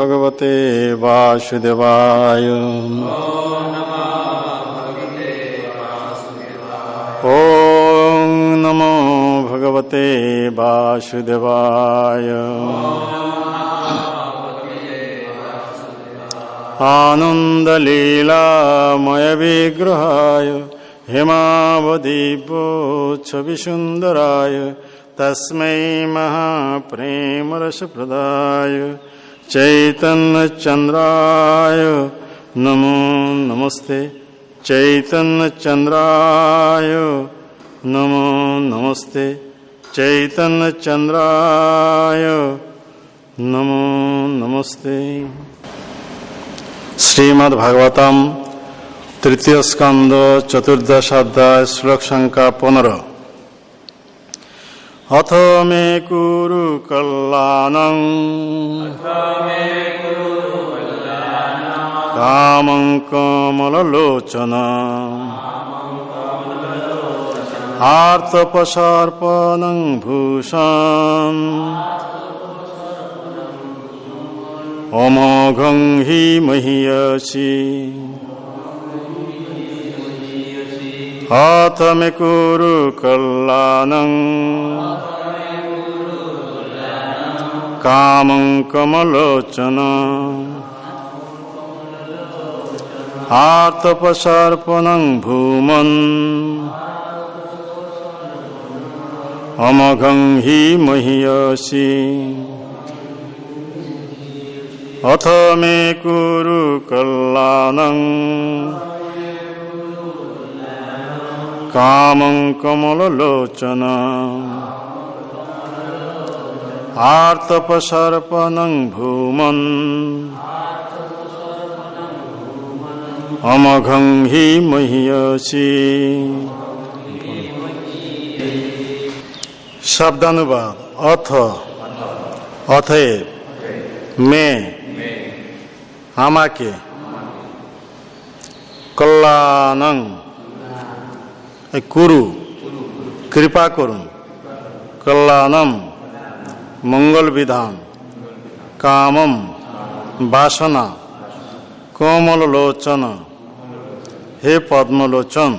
भगवते वासुदेवाय। ॐ नमो भगवते वासुदेवाय। आनन्दलीलामय विग्रहाय हेमावदीपोच्छविसुन्दराय तस्मै महाप्रेमरसप्रदाय चैतन्यचन्द्राय नमो नमस्ते। चैतन्यचन्द्राय नमो नमस्ते। चैतन्यचन्द्राय नमो नमस्ते। श्रीमद्भागवतम तृतीय स्कंद चतुर्दश अध्याय श्लोक संख्या 15। अथ मे कुरु कल्याणं कामं कमललोचन आर्तपसर्पणं भूषन् अमोघं हि महीयसि। अथ मे कुरु कल्याणं कामं कमलोचन आर्तपसर्पणं भूमन् अमोघं हि महीयसि। अथ मे कुरु कल्याणं कामं कमललोचन आर्तपसर्पणं भूमन् अमोघं हि महीयसि। शब्दानुवाद। अथ अतएव मैं আমাকে কল্যাণং কুরু কৃপা করুন, কল্যাণম মঙ্গল বিধান, কামম বাসনা, কোমল লোচন হে পদ্মলোচন,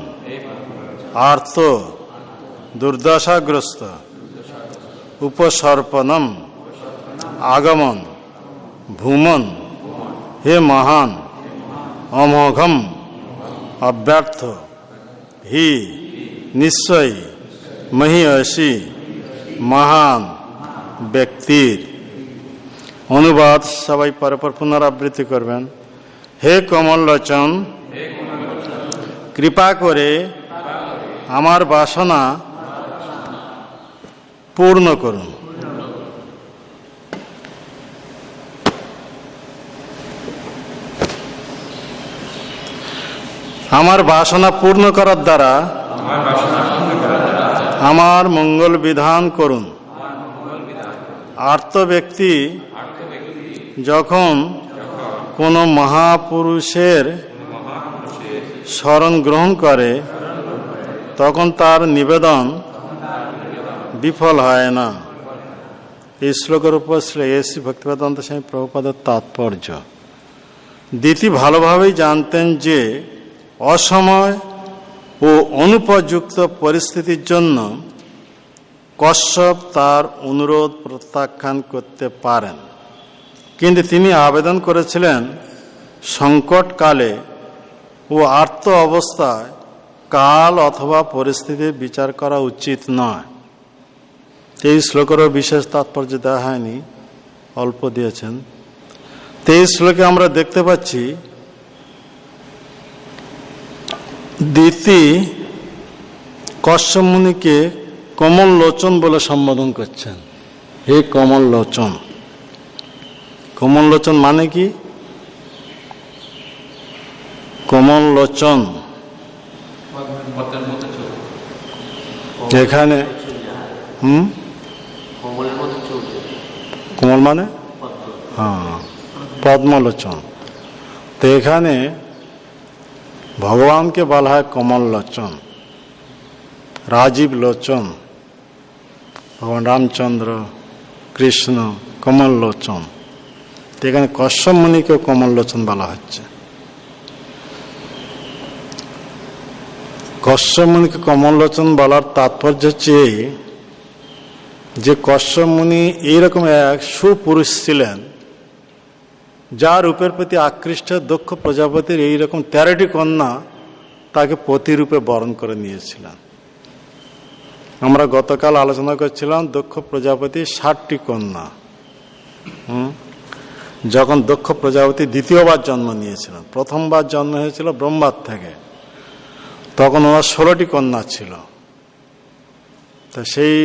আর্ত দুর্দশাগ্রস্ত, উপসর্পণম আগমন, ভূমন हे महान, अमोघम अव्यर्थ, ही निश्चय, महीयसी महान व्यक्तिर। अनुवाद सबाई परपर पुनरावृत्ति करबेन। हे कमल लोचन, कृपा करे आमार बासना पूर्ण करुन। আমার বাসনা পূর্ণ করার দ্বারা আমার মঙ্গল বিধান করুন। আর্ত ব্যক্তি যখন কোনো মহাপুরুষের শরণ গ্রহণ করে তখন তার নিবেদন বিফল হয় না। এই শ্লোকের উপর শ্রী এসি ভক্তিবেদান্ত স্বামী প্রভুপাদের তাৎপর্য। দিতি ভালোভাবেই জানতেন যে অসময় ও অনুপযুক্ত পরিস্থিতির জন্য কশ্যপ তার অনুরোধ প্রত্যাখ্যান করতে পারেন, কিন্তু তিনি আবেদন করেছিলেন সংকটকালে ও আর্ত অবস্থায় কাল অথবা পরিস্থিতির বিচার করা উচিত নয়। এই শ্লোকেরও বিশেষ তাৎপর্য দেওয়া হয়নি, অল্প দিয়েছেন। এই শ্লোকে আমরা দেখতে পাচ্ছি দিতি কশ্যপ মুনিকে কমল লোচন বলে সম্বোধন করছেন। হে কমল লোচন। কমল লোচন মানে কি? কমল লোচন এখানে কমল মানে হ্যাঁ পদ্মলোচন। তো এখানে ভগবানকে বলা হয় কমল লোচন, রাজীব লোচন। ভগবান রামচন্দ্র, কৃষ্ণ কমল লোচন। এখানে কশ্যপ মুনিকেও কমল লোচন বলা হচ্ছে। কশ্যপ মুনিকে কমল লোচন বলার তাৎপর্য হচ্ছে এই যে কশ্যপ মুনি এইরকম এক সুপুরুষ ছিলেন যার রূপের প্রতি আকৃষ্ট দক্ষ প্রজাপতির এইরকম 13টি কন্যা তাকে পতিরূপে বরণ করে নিয়েছিলেন। আমরা গতকাল আলোচনা করছিলাম দক্ষ প্রজাপতি 60টি কন্যা। যখন দক্ষ প্রজাপতি দ্বিতীয়বার জন্ম নিয়েছিলেন, প্রথমবার জন্ম হয়েছিল ব্রহ্মার থেকে, তখন ওনার 16টি কন্যা ছিল। তা সেই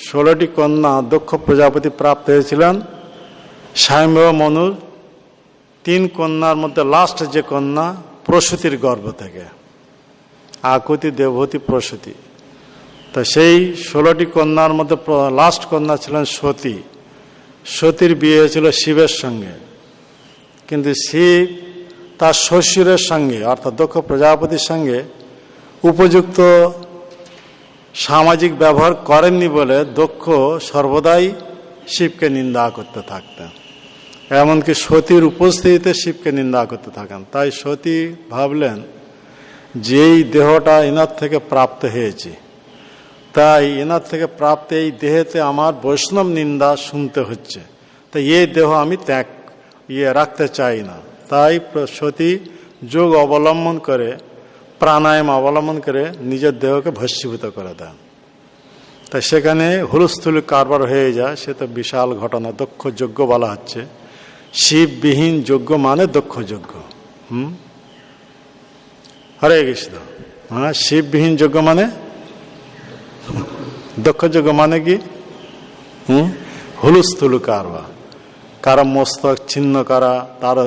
16টি কন্যা দক্ষ প্রজাপতি প্রাপ্ত হয়েছিলেন স্বয়ম্ভব মনুর 3 কন্যার মধ্যে লাস্ট যে কন্যা প্রসূতির গর্ভ থেকে, আকুতি, দেবহূতি, প্রসূতি। তা সেই 16টি কন্যার মধ্যে লাস্ট কন্যা ছিলেন সতী। সতীর বিয়ে হয়েছিল শিবের সঙ্গে, কিন্তু শিব তার শ্বশুরের সঙ্গে অর্থাৎ দক্ষ প্রজাপতির সঙ্গে উপযুক্ত সামাজিক ব্যবহার করেননি বলে দক্ষ সর্বদাই শিবকে নিন্দা করতে থাকতেন, এমনকি সতীর উপস্থিতিতে শিবকে নিন্দা করতে থাকেন। তাই সতী ভাবলেন যে এই দেহটা এনার থেকে প্রাপ্ত হয়েছে, তাই এনার থেকে প্রাপ্ত এই দেহেতে আমার বৈষ্ণব নিন্দা শুনতে হচ্ছে, তাই এই দেহ আমি রাখতে চাই না। তাই সতী যোগ অবলম্বন করে, প্রাণায়াম অবলম্বন করে নিজের দেহকে ভস্মীভূত করে দেন। তাই সেখানে হুলস্থুল কারবার হয়ে যায়। সে তো বিশাল ঘটনা, দক্ষ যজ্ঞ বলা হচ্ছে। শিববিহীন যজ্ঞ মানে দক্ষ যজ্ঞ। হরে কৃষ্ণ। হ্যাঁ, শিববিহীন যজ্ঞ মানে দক্ষ যজ্ঞ মানে কি? হুলস্থুল কারবার, কারো মস্তক ছিন্ন করা, তার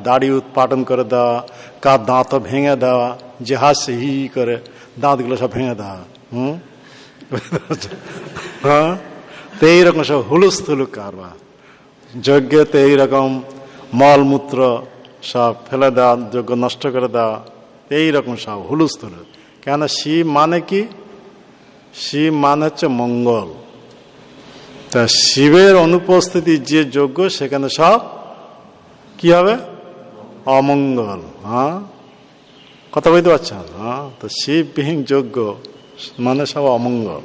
দাড়ি উৎপাটন করে দেওয়া, কার দাঁত ভেঙে দেওয়া, যে হাসে হি করে দাঁতগুলো সব ভেঙে দেওয়া। হ্যাঁ, তো এইরকম সব হুলস্থুল কারবার। যজ্ঞতে এইরকম মলমূত্র সব ফেলে দেওয়া, যজ্ঞ নষ্ট করে দেওয়া, এইরকম সব হুলস্থুল। কেন? শিব মানে কি? শিব মানে হচ্ছে মঙ্গল। তা শিবের অনুপস্থিতি যে যজ্ঞ, সেখানে সব কি হবে? অমঙ্গল। হ্যাঁ, কথা বলতে পারছেন? হ্যাঁ, তো শিববিহীন যজ্ঞ মানে সব অমঙ্গল।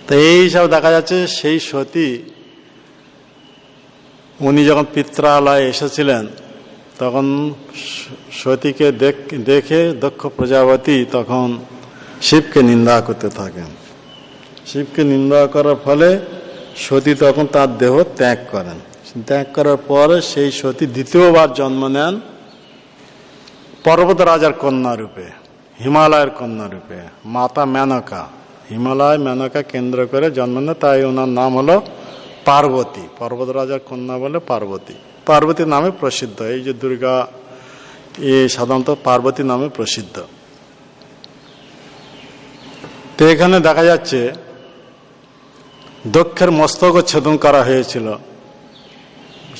তো এই সব দেখা যাচ্ছে। সেই সতী উনি যখন পিত্রালয়ে এসেছিলেন, তখন সতীকে দেখে দক্ষ প্রজাপতি তখন শিবকে নিন্দা করতে থাকেন। শিবকে নিন্দা করার ফলে সতী তখন তার দেহ ত্যাগ করেন। ত্যাগ করার পরে সেই সতী দ্বিতীয়বার জন্ম নেন পর্বত রাজার কন্যা রূপে, হিমালয়ের কন্যা রূপে, মাতা মেনকা। হিমালয় মেনকা কেন্দ্র করে জন্ম নেন, তাই ওনার নাম হলো পার্বতী। পর্বত রাজার কন্যা বলে পার্বতী। পার্বতী নামে প্রসিদ্ধ। এই যে দুর্গা, এ সাধারণত পার্বতী নামে প্রসিদ্ধ। তো এখানে দেখা যাচ্ছে দক্ষের মস্তক ছেদন করা হয়েছিল।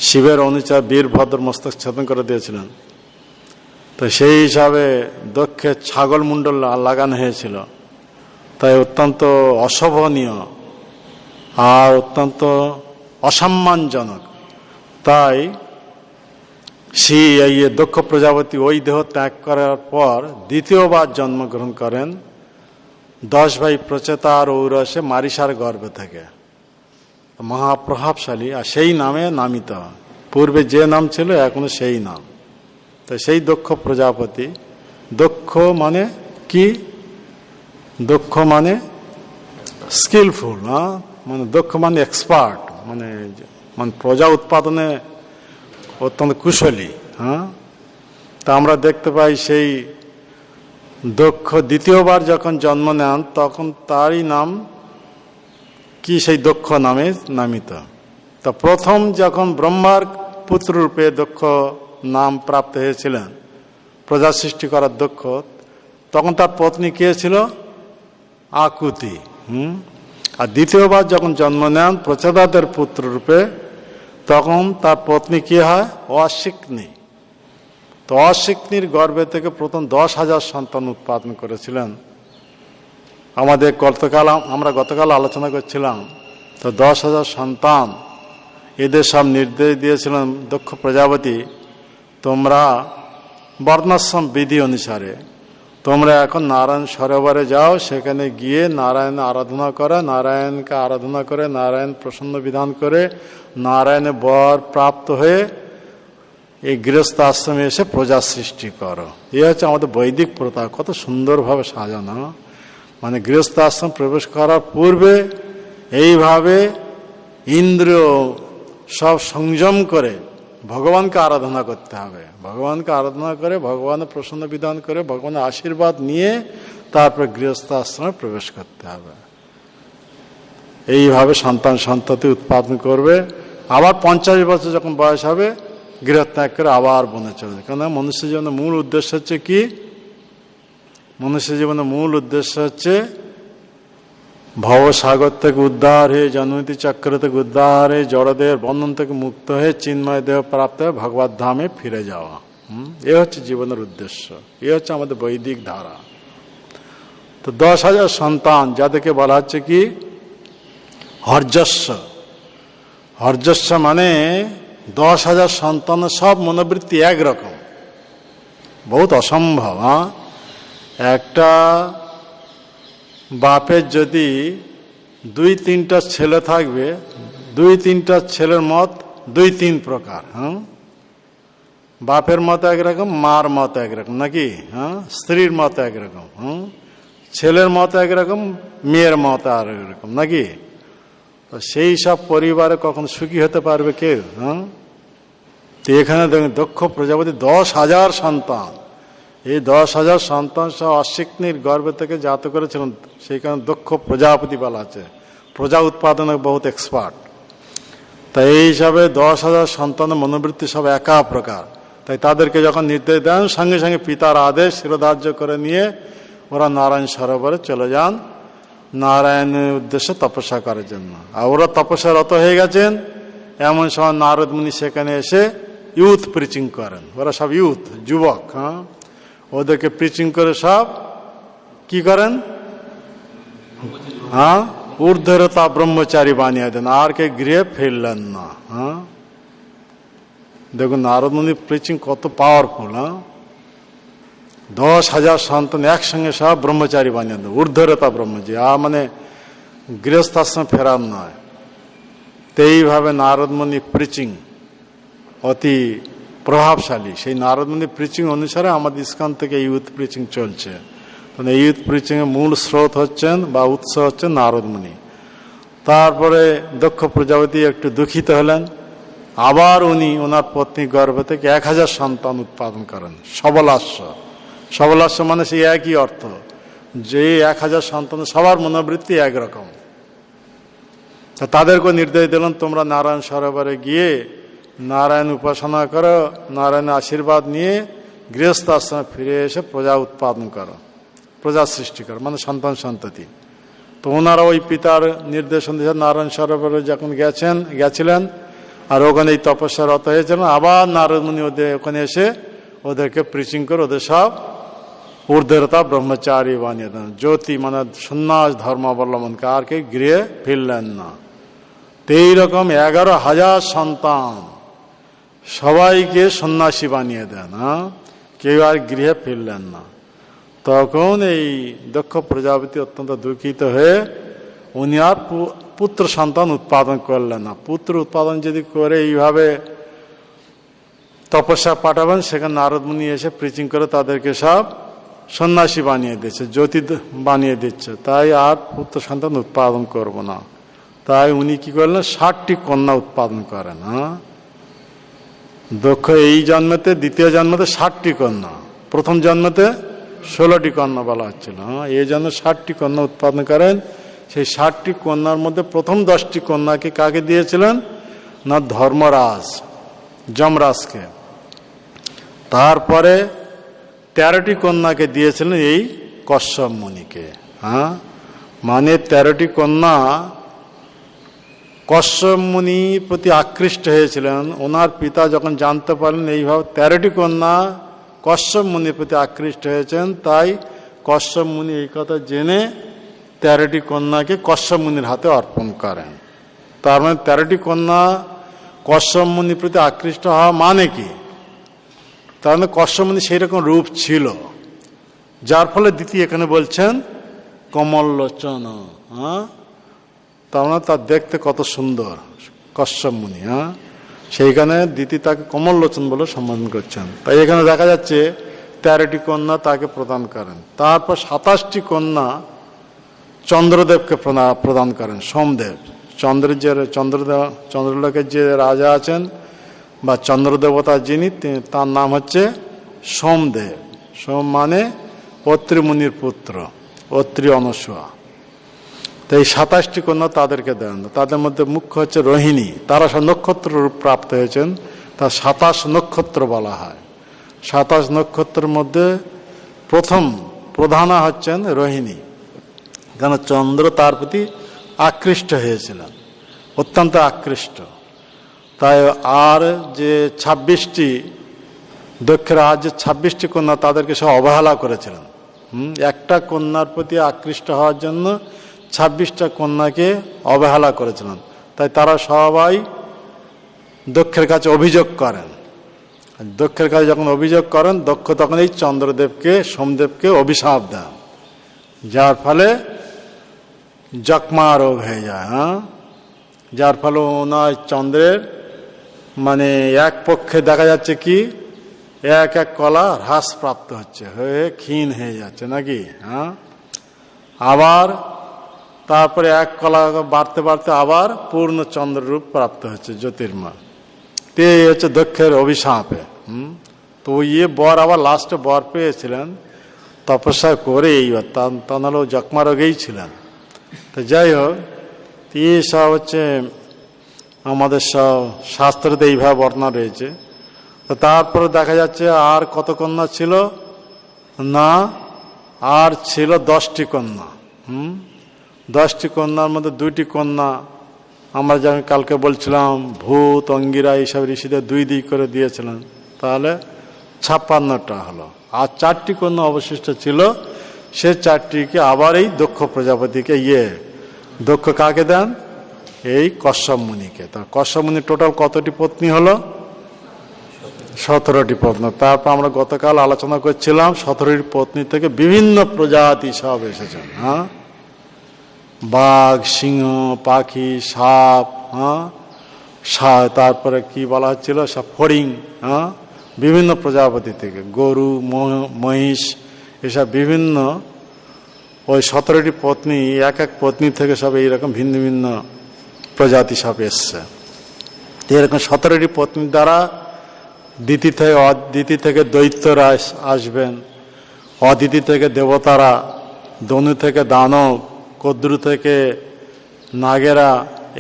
শিবের অনুচর বীরভদ্র মস্তক ছেদন করে দিয়েছিলেন। তো সেই হিসাবে দক্ষের ছাগল মুন্ডল লাগানো হয়েছিল। তাই অত্যন্ত অশোভনীয় আর অত্যন্ত অসম্মানজনক। তাই এই দক্ষ প্রজাপতি ওই দেহ ত্যাগ করার পর দ্বিতীয়বার জন্মগ্রহণ করেন 10 ভাই প্রচেতার ঔরসে মারিসার গর্ভে থেকে। মহাপ্রভাবশালী, আর সেই নামে নামিত। পূর্বে যে নাম ছিল এখনো সেই নাম। তো সেই দক্ষ প্রজাপতি, দক্ষ মানে কি? দক্ষ মানে স্কিলফুল। হ্যাঁ, মানে দক্ষ মানে এক্সপার্ট, মানে প্রজা উৎপাদনে অত্যন্ত কুশলী। হ্যাঁ, তা আমরা দেখতে পাই সেই দক্ষ দ্বিতীয়বার যখন জন্ম নেন, তখন তারই নাম কি? সেই দক্ষ নামে নামিত। তা প্রথম যখন ব্রহ্মার পুত্র রূপে দক্ষ নাম প্রাপ্ত হয়েছিলেন, প্রজা সৃষ্টি করার দক্ষ, তখন তার পত্নী কে ছিল? আকুতি। আর দ্বিতীয়বার যখন জন্ম নেন প্রচেতাদের পুত্র রূপে, তখন তার পত্নী কি হয়? অশিকনি। তো অশিকনির গর্ভে থেকে প্রথম 10,000 সন্তান উৎপাদন করেছিলেন। আমরা গতকাল আলোচনা করছিলাম। তো 10,000 সন্তান এদের সব নির্দেশ দিয়েছিলেন দক্ষ প্রজাপতি, তোমরা বর্ণাশ্রম বিধি অনুসারে তোমরা এখন নারায়ণ সরোবরে যাও, সেখানে গিয়ে নারায়ণ আরাধনা করো, নারায়ণকে আরাধনা করে নারায়ণ প্রসন্ন বিধান করে নারায়ণের বর প্রাপ্ত হয়ে এই গৃহস্থ আশ্রমে এসে প্রজা সৃষ্টি করো। এ হচ্ছে আমাদের বৈদিক প্রথা, কত সুন্দরভাবে সাজানো। মানে গৃহস্থ আশ্রম প্রবেশ করার পূর্বে এইভাবে ইন্দ্রিয় সব সংযম করে ভগবানকে আরাধনা করতে হবে। ভগবানকে আরাধনা করে ভগবানের প্রসন্ন বিধান করে ভগবানের আশীর্বাদ নিয়ে তারপরে গৃহস্থ আশ্রমে প্রবেশ করতে হবে। এইভাবে সন্তান সন্ততি উৎপাদন করবে। আবার 50 বছর যখন বয়স হবে গৃহত্যাগ করে আবার বনে চলে যায়। কেন? মনুষ্য জীবনের মূল উদ্দেশ্য হচ্ছে কি? মনুষ্য জীবনের মূল উদ্দেশ্য হচ্ছে ভবসাগর থেকে উদ্ধার হয়ে, জন্মতি চক্র থেকে উদ্ধার হয়ে, জড়দেহের বন্ধন থেকে মুক্ত হয়ে চিন্ময় দেহ প্রাপ্ত হয়ে ভগবত ধামে ফিরে যাওয়া। এ হচ্ছে জীবনের উদ্দেশ্য, এ হচ্ছে আমাদের বৈদিক ধারা। তো 10,000 সন্তান যাদেরকে বলা হচ্ছে কি হর্যস্ব। হর্যস্ব মানে 10,000 সন্তানের সব মনোবৃত্তি একরকম, বহুত অসম্ভব। একটা বাপের যদি 2-3টা ছেলে থাকবে, 2-3টা ছেলের মত 2-3 প্রকার। বাপের মত একরকম, মার মত একরকম, নাকি? স্ত্রীর মত একরকম, ছেলের মত একরকম, মেয়ের মত আর একরকম, নাকি? তো সেই সব পরিবারে কখন সুখী হতে পারবে কেউ? তো এখানে দেখুন দক্ষ প্রজাপতি 10,000 সন্তান, এই 10,000 সন্তান সব অশ্বিকনির গর্ভে থেকে জাত করেছিলেন। সেই কারণে দক্ষ প্রজাপতি বলা আছে, প্রজা উৎপাদনে বহুত এক্সপার্ট। তাই এই হিসাবে 10,000 সন্তানের মনোবৃত্তি সব একা প্রকার। তাই তাদেরকে যখন নির্দেশ দেন সঙ্গে সঙ্গে পিতার আদেশ শিরোধার্য করে নিয়ে ওরা নারায়ণ সরোবরে চলে যান নারায়ণের উদ্দেশ্যে তপস্যা করার জন্য। আর ওরা তপস্যারত হয়ে গেছেন, এমন সময় নারদ মুনি সেখানে এসে ইউথ প্রিচিং করেন। ওরা সব ইউথ, যুবক। ওদেরকে প্রিচিং করে সব কি করেন? ঊর্ধ্বরতা ব্রহ্মচারী বানিয়ে দেন, আর কে গৃহে ফিরলেন না। দেখুন নারদ মুনি প্রিচিং কত পাওয়ারফুল। 10,000 সন্তান একসঙ্গে সব ব্রহ্মচারী বানিয়ে দেন, ঊর্ধ্বরতা ব্রহ্মচারী, মানে গৃহস্থাশ্রম ফেরার নয়। তো এইভাবে নারদ মুনি প্রিচিং অতি প্রভাবশালী। সেই নারদ মুনি প্রিচিং অনুসারে আমাদের ইস্কন থেকে ইউথ প্রিচিং চলছে। মানে ইউথ প্রিচিং এর মূল স্রোত হচ্ছেন বা উৎস হচ্ছেন নারদ মুনি। তারপরে দক্ষ প্রজাপতি একটু দুঃখিত হলেন, আবার উনি ওনার পত্নী গর্ভ থেকে 1,000 সন্তান উৎপাদন করেন। সবলাস্য, সবলাস্য মানে সেই একই অর্থ যে 1,000 সন্তান সবার মনোবৃত্তি একরকম। তা তাদেরকে নির্দেশ দিলেন তোমরা নারায়ণ সরোবরে গিয়ে নারায়ণ উপাসনা করো, নারায়ণের আশীর্বাদ নিয়ে গৃহস্থ আশ্রমে ফিরে এসে প্রজা উৎপাদন করো, প্রজা সৃষ্টি করো, মানে সন্তান সন্ততি। তো ওনারা ওই পিতার নির্দেশ অনুসারে নারায়ণ সরোবরে যখন গেছিলেন আর ওখানে এই তপস্যারত হয়েছিলেন, আবার নারদ মুনি ওদের ওখানে এসে ওদেরকে প্রিচিং করে ওদের সব ঊর্ধ্বরতা ব্রহ্মচারী বানিয়ে দেন। জ্যোতি মানে সন্ন্যাস ধর্ম অবলম্বনকে, আর কে গৃহে ফিরলেন না। তো এইরকম 11,000 সন্তান সবাইকে সন্ন্যাসী বানিয়ে দেন, কেউ আর গৃহে ফিরলেন না। তখন এই দক্ষ প্রজাপতি অত্যন্ত দুঃখিত হয়ে উনি আর পুত্র সন্তান উৎপাদন করলেন না। পুত্র উৎপাদন যদি করে এইভাবে তপস্যা পাঠাবেন, সেখানে নারদ মুনি এসে প্রিচিং করে তাদেরকে সব সন্ন্যাসী বানিয়ে দিচ্ছে, জ্যোতি বানিয়ে দিচ্ছে। তাই আর পুত্র সন্তান উৎপাদন করব না। তাই উনি কি করলেন? 60টি কন্যা উৎপাদন করেন। দক্ষ এই জন্মেতে, দ্বিতীয় জন্মেতে 60টি কন্যা, প্রথম জন্মেতে 16টি কন্যা বলা হচ্ছিল। এই জন্য 60টি কন্যা উৎপাদন করেন। সেই 60টি কন্যার মধ্যে প্রথম 10টি কন্যাকে কাকে দিয়েছিলেন? না ধর্মরাজ, যমরাজকে। তারপরে 13টি কন্যাকে দিয়েছিলেন এই কশ্যপ মুনিকে। মানে 13টি কন্যা কশ্যপ মুনির প্রতি আকৃষ্ট হয়েছিলেন। ওনার পিতা যখন জানতে পারলেন এইভাবে 13টি কন্যা কশ্যপ মুনির প্রতি আকৃষ্ট হয়েছেন, তাই কশ্যপ মুনি এই কথা জেনে 13টি কন্যাকে কশ্যপ মুনির হাতে অর্পণ করেন। তার মানে 13টি কন্যা কশ্যপ মুনির প্রতি আকৃষ্ট হওয়া মানে কি? তার মানে কশ্যপ মুনি সেই রকম রূপ ছিল, যার ফলে দিতি এখানে বলছেন কমল লোচন। হ্যাঁ, তার মানে তার দেখতে কত সুন্দর কশ্যপ মুনি। হ্যাঁ, সেইখানে দিতি তাকে কমল লোচন বলে সম্বোধন করছেন। তাই এখানে দেখা যাচ্ছে 13টি কন্যা তাকে প্রদান করেন। তারপর 27টি কন্যা চন্দ্রদেবকে প্রদান করেন। সোমদেব, চন্দ্রলোকের যে রাজা আছেন বা চন্দ্রদেবতা যিনি, তার নাম হচ্ছে সোমদেব। সোম মানে অত্রি মুনির পুত্র, অত্রি অনসূয়া। তো এই 27টি কন্যা তাদেরকে দেন। তাদের মধ্যে মুখ্য হচ্ছে রোহিণী, তারা সব নক্ষত্র রূপ প্রাপ্ত হয়েছেন, তা 27 নক্ষত্র বলা হয়। 27 নক্ষত্রের মধ্যে প্রথম প্রধানা হচ্ছেন রোহিণী, কেন চন্দ্র তার প্রতি আকৃষ্ট হয়েছিলেন, অত্যন্ত আকৃষ্ট। তাই আর যে 26টি দক্ষের আর যে 26টি কন্যা তাদেরকে সব অবহেলা করেছিলেন। একটা কন্যার প্রতি আকৃষ্ট হওয়ার জন্য 26টা কন্যাকে অবহেলা করেছিলেন। তাই তারা সবাই দক্ষের কাছে অভিযোগ করেন। দক্ষের কাছে যখন অভিযোগ করেন, দক্ষ তখন এই চন্দ্রদেবকে, সোমদেবকে অভিশাপ দেন, যার ফলে যক্ষ্মা রোগ হয়ে যায়। হ্যাঁ, যার ফলে ওনার চন্দ্রের মানে এক পক্ষে দেখা যাচ্ছে কি এক এক কলা হ্রাসপ্রাপ্ত হচ্ছে, হয়ে ক্ষীণ হয়ে যাচ্ছে নাকি। হ্যাঁ, আবার তারপরে এক কলা বাড়তে বাড়তে আবার পূর্ণ চন্দ্ররূপ প্রাপ্ত হচ্ছে, জ্যোতির্ময়। তো এই হচ্ছে দক্ষের অভিশাপে। তো বর আবার লাস্টে বর পেয়েছিলেন তপস্যা করে, এইবার তা নাহলে যক্ষ্মা রোগেই ছিলেন। তো যাই হোক, এই সব হচ্ছে আমাদের সব শাস্ত্রতে এইভাবে বর্ণনা রয়েছে। তো তারপরে দেখা যাচ্ছে আর কত কন্যা ছিল না, আর ছিল 10টি কন্যা। 10টি কন্যার মধ্যে 2টি কন্যা আমরা যেমন কালকে বলছিলাম ভূত, অঙ্গিরা এইসব ঋষিদের 2 করে দিয়েছিলেন, তাহলে 56টা হলো। আর 4টি কন্যা অবশিষ্ট ছিল, সে 4টিকে আবার এই দক্ষ প্রজাপতিকে দক্ষ কাকে দেন? এই কশ্যপ মুনিকে। তা কশ্যপ মুনির টোটাল কতটি পত্নী হলো? 17টি পত্নী। তারপর আমরা গতকাল আলোচনা করছিলাম 17টি পত্নী থেকে বিভিন্ন প্রজাতি সব এসেছেন। হ্যাঁ, বাঘ, সিংহ, পাখি, সাপ, হ্যাঁ, তারপরে কি বলা হচ্ছিল সব ফড়িং, হ্যাঁ, বিভিন্ন প্রজাপতি থেকে গরু, মহিষ, এসব বিভিন্ন ওই 17টি পত্নী, এক এক পত্নী থেকে সব এইরকম ভিন্ন ভিন্ন প্রজাতি সব এসছে। এরকম 17টি পত্নীর দ্বারা দিতি থেকে দৈত্যরা আসবেন, অদিতি থেকে দেবতারা, ধনু থেকে দানব, কদ্রু থেকে নাগেরা,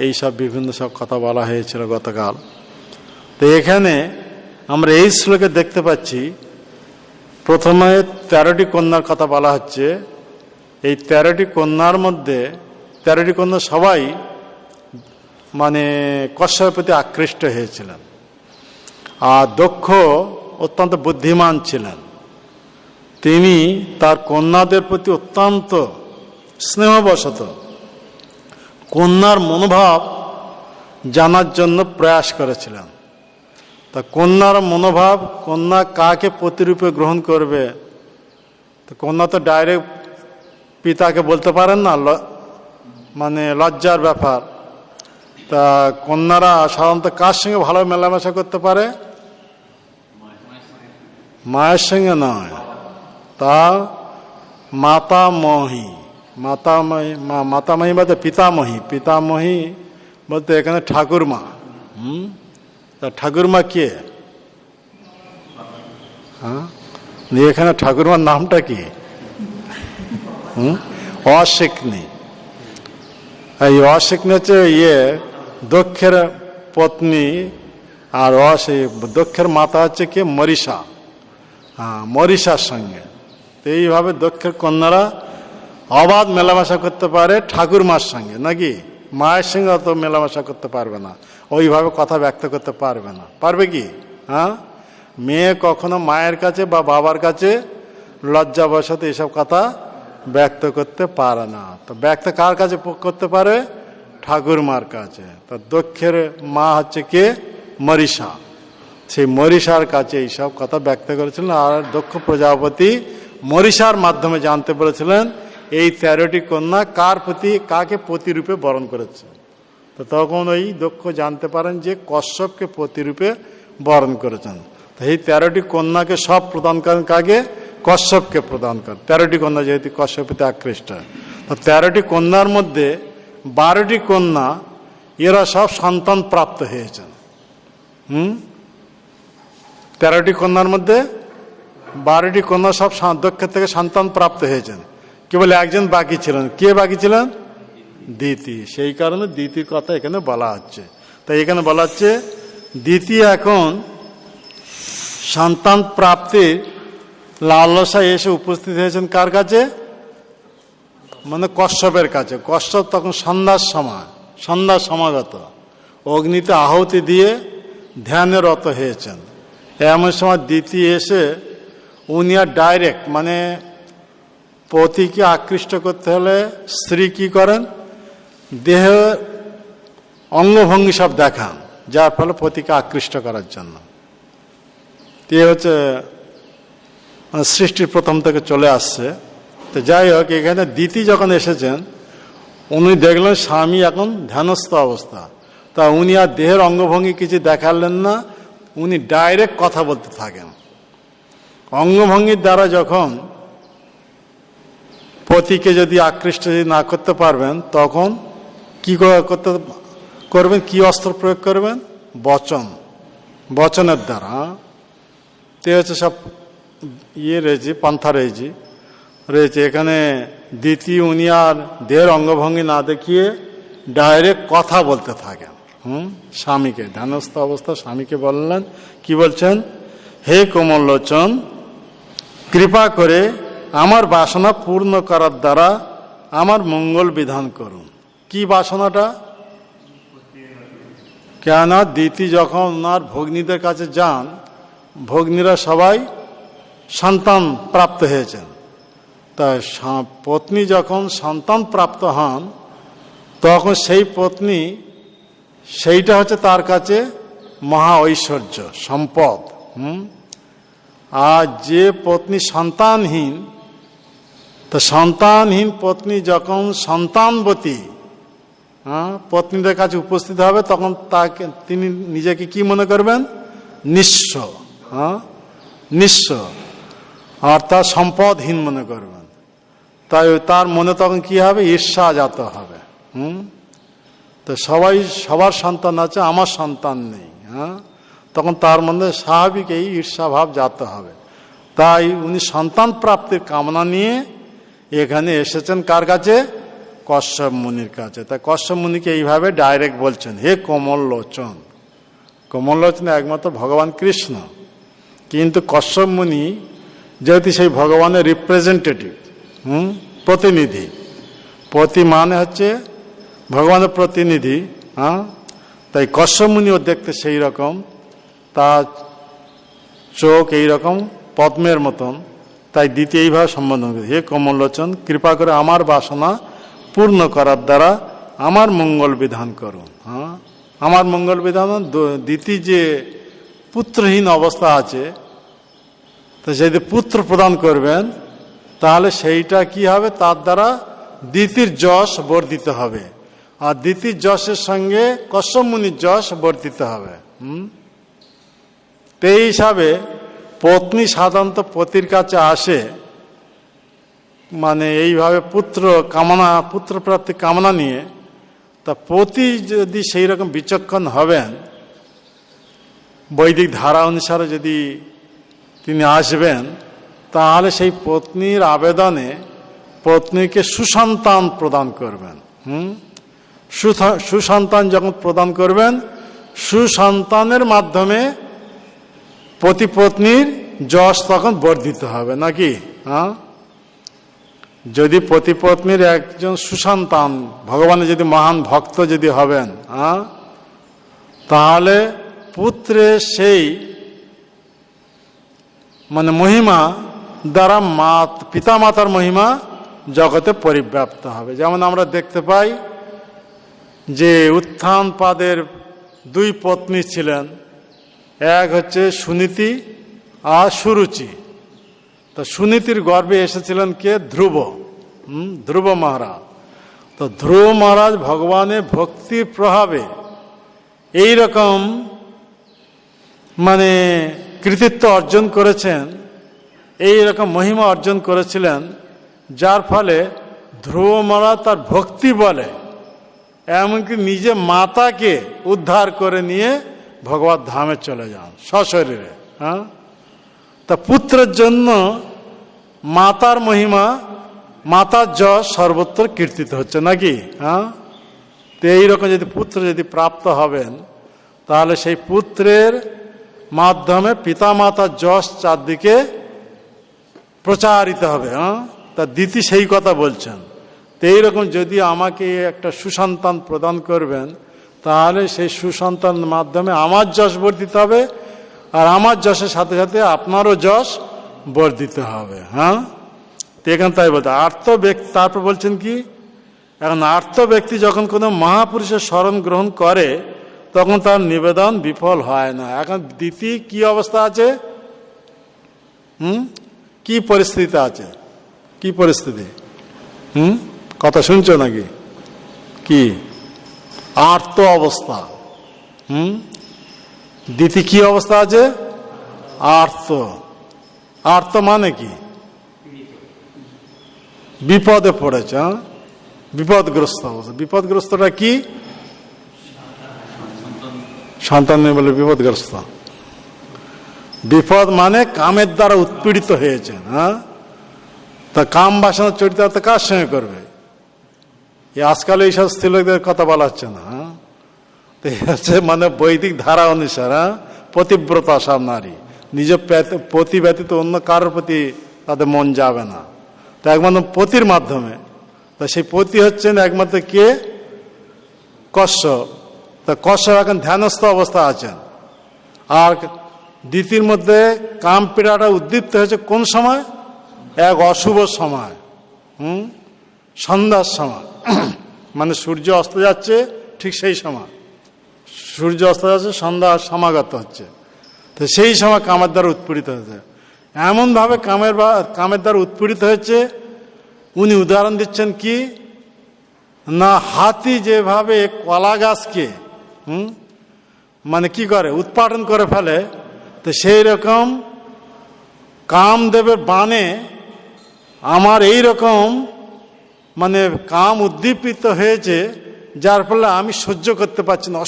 এই সব বিভিন্ন সব কথা বলা হয়েছিল গতকাল। তো এখানে আমরা এই শ্লোকে দেখতে পাচ্ছি প্রথমে 13টি কন্যার কথা বলা হচ্ছে। এই 13টি কন্যার মধ্যে 13টি কন্যা সবাই মানে কশ্যপের প্রতি আকৃষ্ট হয়েছিলেন। আর দক্ষ অত্যন্ত বুদ্ধিমান ছিলেন, তিনি তার কন্যাদের প্রতি অত্যন্ত স্নেহবশত কন্যার মনোভাব জানার জন্য প্রয়াস করেছিলেন। তা কন্যার মনোভাব, কন্যা কাকে প্রতিরূপে গ্রহণ করবে, তো কন্যা তো ডাইরেক্ট পিতাকে বলতে পারেন না, মানে লজ্জার ব্যাপার। তা কন্যারা সাধারণত কার সঙ্গে ভালো মেলামেশা করতে পারে? মায়ের সঙ্গে নয়, তা মাতামহী। মাতামহী বলতে পিতামহী, পিতামহী বলতে এখানে ঠাকুরমা। তা ঠাকুরমা কে? হ্যাঁ, এখানে ঠাকুরমার নামটা কি? অশিকনি। এই অশিকনি হচ্ছে দক্ষের পত্নী, আর দক্ষের মাতা হচ্ছে কি? মরিষা। হ্যাঁ, মরিষার সঙ্গে। তো এইভাবে দক্ষের কন্যারা অবাধ মেলামেশা করতে পারে ঠাকুরমার সঙ্গে, নাকি? মায়ের সঙ্গে অত মেলামেশা করতে পারবে না, ওইভাবে কথা ব্যক্ত করতে পারবে না। পারবে কি? হ্যাঁ, মেয়ে কখনো মায়ের কাছে বা বাবার কাছে লজ্জাবশত এসব কথা ব্যক্ত করতে পারে না। তো ব্যক্ত কার কাছে করতে পারে? ঠাকুরমার কাছে। তো দক্ষের মা হচ্ছে কে? মরিষা, সেই মরিষার কাছে এইসব কথা ব্যক্ত করেছিলেন। আর দক্ষ প্রজাপতি মরিষার মাধ্যমে জানতে পেরেছিলেন এই 13টি কন্যা কার প্রতি, কাকে প্রতিরূপে বরণ করেছে। তো তখন ওই দক্ষ জানতে পারেন যে কশ্যপকে প্রতিরূপে বরণ করেছেন। তো এই 13টি কন্যাকে সব প্রদান করেন কাকে? কশ্যপকে প্রদান করেন। 13টি কন্যা যেহেতু কশ্যপতে আকৃষ্ট, তো 13টি কন্যার মধ্যে 12টি কন্যা এরা সব সন্তান প্রাপ্ত হয়েছেন। 13টি কন্যার মধ্যে 12টি কন্যা সব দক্ষের থেকে সন্তান প্রাপ্ত হয়েছেন, কেবল একজন বাকি ছিলেন। কে বাকি ছিলেন? দিতি। সেই কারণে দিতির কথা এখানে বলা হচ্ছে। তাই এখানে বলা হচ্ছে দিতি এখন সন্তান প্রাপ্তির লালসায় এসে উপস্থিত হয়েছেন কার কাছে? মানে কশ্যপের কাছে। কশ্যপ তখন সন্ধ্যা সমাগত অগ্নিতে আহুতি দিয়ে ধ্যানে রত হয়েছেন। এমন সময় দিতি এসে উনি আর ডাইরেক্ট মানে পতিকে আকৃষ্ট করতে হলে স্ত্রী কি করেন? দেহ অঙ্গভঙ্গি সব দেখান, যার ফলে পতিকে আকৃষ্ট করার জন্য। এ হচ্ছে সৃষ্টির প্রথম থেকে চলে আসছে। তো যাই হোক, এখানে দিতি যখন এসেছেন উনি দেখলেন স্বামী এখন ধ্যানস্থ অবস্থা, তা উনি আর দেহের অঙ্গভঙ্গি কিছু দেখালেন না, উনি ডাইরেক্ট কথা বলতে থাকেন। অঙ্গভঙ্গির দ্বারা যখন পতিকে যদি আকৃষ্ট না করতে পারবেন তখন কি করবেন? কি অস্ত্র প্রয়োগ করবেন? বচনের দ্বারা। তে হচ্ছে সব রয়েছে, পন্থা রয়েছে এখানে। দ্বিতীয় উনি আর দেহের অঙ্গভঙ্গি না দেখিয়ে ডাইরেক্ট কথা বলতে থাকেন স্বামীকে, ধ্যানস্থ অবস্থা স্বামীকে বললেন, কি বলছেন? হে কোমললোচন, কৃপা করে আমার বাসনা পূর্ণ করার দ্বারা আমার মঙ্গল বিধান করুন। কি বাসনাটা? কেন দিতি যখন ওনার ভগ্নীদের কাছে যান, ভগ্নীরা সবাই সন্তান প্রাপ্ত হয়েছেন। তা পত্নী যখন সন্তান প্রাপ্ত হন তখন সেই পত্নী, সেইটা হচ্ছে তার কাছে মহা ঐশ্বর্য, সম্পদ। আর যে পত্নী সন্তানহীন, তো সন্তানহীন পত্নী যখন সন্তানবতী পত্নীদের কাছে উপস্থিত হবে তখন তাকে তিনি নিজেকে কি মনে করবেন? নিঃস্ব, নিঃস্ব অর্থাৎ সম্পদহীন মনে করবেন। তাই তার মনে তখন কি হবে? ঈর্ষা জাত হবে। তো সবার সন্তান আছে, আমার সন্তান নেই, তখন তার মধ্যে স্বাভাবিক এই ঈর্ষাভাব জাত হবে। তাই উনি সন্তান প্রাপ্তির কামনা নিয়ে এখানে এসেছেন কার কাছে? কশ্যপ মুনির কাছে। তাই কশ্যপ মুনিকে এইভাবে ডাইরেক্ট বলছেন, হে কোমললোচন। কোমললোচন একমাত্র ভগবান কৃষ্ণ, কিন্তু কশ্যপ মুনি যেহেতু সেই ভগবানের রিপ্রেজেন্টেটিভ, প্রতিনিধি, পতি মানে হচ্ছে ভগবানের প্রতিনিধি, তাই কশ্যপ মুনিও দেখতে সেই রকম, তার চোখ এইরকম পদ্মের মতন। তাই দ্বিতীয় এইভাবে সম্বোধন করে, হে কোমললোচন, কৃপা করে আমার বাসনা পূর্ণ করার দ্বারা আমার মঙ্গল বিধান করুন। আমার মঙ্গল বিধান, দ্বিতীয় যে পুত্রহীন অবস্থা আছে, তো যদি পুত্র প্রদান করবেন তাহলে সেইটা কি হবে? তার দ্বারা দ্বিতীয় যশ বর্ধিত হবে, আর দ্বিতীয় যশের সঙ্গে কশ্যপ মুনির যশ বর্ধিত হবে। তো এই হিসাবে পত্নী সাধারণত পতির কাছে আসে মানে এইভাবে পুত্র প্রাপ্তি কামনা নিয়ে। তা পতি যদি সেই রকম বিচক্ষণ হবেন, বৈদিক ধারা অনুসারে যদি তিনি আসবেন, তাহলে সেই পত্নীর আবেদনে পত্নীকে সুসন্তান প্রদান করবেন। সুসন্তান যখন প্রদান করবেন, সুসন্তানের মাধ্যমে পতি পত্নীর যশ তখন বর্ধিত হবে, নাকি? যদি পতি পত্নীর একজন সুসন্তান, ভগবানের যদি মহান ভক্ত যদি হবেন, তাহলে পুত্রের সেই মানে মহিমা দ্বারা পিতামাতার মহিমা জগতে পরিব্যাপ্ত হবে। যেমন আমরা দেখতে পাই যে উত্থানপাদের 2 পত্নী ছিলেন, এক হচ্ছে সুনীতি আর সুরুচি। তো সুনীতির গর্ভে এসেছিলেন কে? ধ্রুব, ধ্রুব মহারাজ। তো ধ্রুব মহারাজ ভগবানের ভক্তির প্রভাবে এই রকম মানে কৃতিত্ব অর্জন করেছেন, এই রকম মহিমা অর্জন করেছিলেন, যার ফলে ধ্রুব মহারাজ তার ভক্তি বলে এমনকি নিজে মাতাকে উদ্ধার করে নিয়ে ভগবত ধামে চলে যান সশরীরে। হ্যাঁ, তা পুত্রের জন্য মাতার মহিমা, মাতার যশ সর্বত্র কীর্তিত হচ্ছে নাকি? হ্যাঁ, তো এইরকম যদি পুত্র যদি প্রাপ্ত হবেন তাহলে সেই পুত্রের মাধ্যমে পিতামাতার যশ চারদিকে প্রচারিত হবে। হ্যাঁ, তা দিতি সেই কথা বলছেন। তো এইরকম যদি আমাকে একটা সুসন্তান প্রদান করবেন তাহলে সেই সুসন্তানের মাধ্যমে আমার যশ বর্ধিত হবে, আর আমার যশের সাথে সাথে আপনারও যশ বর্ধিত হবে। হ্যাঁ, তো এখানে তাই বলতে আর্ত ব্যক্তি, তারপর বলছেন কি, এখন আর্ত ব্যক্তি যখন কোনো মহাপুরুষের শরণ গ্রহণ করে তখন তার নিবেদন বিফল হয় না। এখন দিতি কি অবস্থা আছে? কি পরিস্থিতি আছে? কি পরিস্থিতি? কথা শুনছো নাকি? কি আর্ত অবস্থা? দিতি কি অবস্থা আছে? আর্ত। আর্ত মানে কি? বিপদে পড়েছে। বিপদগ্রস্ত অবস্থা। বিপদগ্রস্তটা কি? সন্তান নেই বলে বিপদগ্রস্ত। বিপদ মানে কামের দ্বারা উৎপীড়িত হয়েছেন। হ্যাঁ, তা কাম বাসনার চরিতার্থ কার সঙ্গে করবে? আজকাল এইসব স্ত্রীলোকদের কথা বলা হচ্ছে না। তো হচ্ছে মানে বৈদিক ধারা অনুসারে পতিব্রতা সব নারী, নিজ পতি ব্যতীত অন্য কারোর প্রতি তাদের মন যাবে না। তো একমাত্র পতির মাধ্যমে, তা সেই পতি হচ্ছেন একমাত্র কে? কশ্যপ। তা কশ্যপ এখন ধ্যানস্থ অবস্থা আছেন। আর দ্বিতীয় মধ্যে কাম পীড়াটা উদ্দীপ্ত হয়েছে কোন সময়? এক অশুভ সময়, সন্ধ্যার সময়। মানে সূর্য অস্ত যাচ্ছে ঠিক সেই সময়, সূর্য অস্ত যাচ্ছে, সন্ধ্যা সমাগত হচ্ছে। তো সেই সময় কামের দ্বারা উৎপীড়িত হয়েছে। এমনভাবে কামের দ্বারা উৎপীড়িত হয়েছে, উনি উদাহরণ দিচ্ছেন কি না, হাতি যেভাবে কলা গাছকে মানে কি করে, উৎপাদন করে ফেলে, তো সেই রকম কামদেবের বাণে আমার এই রকম মানে কাম উদ্দীপিত হয়েছে, যার ফলে আমি সহ্য করতে পারছি না,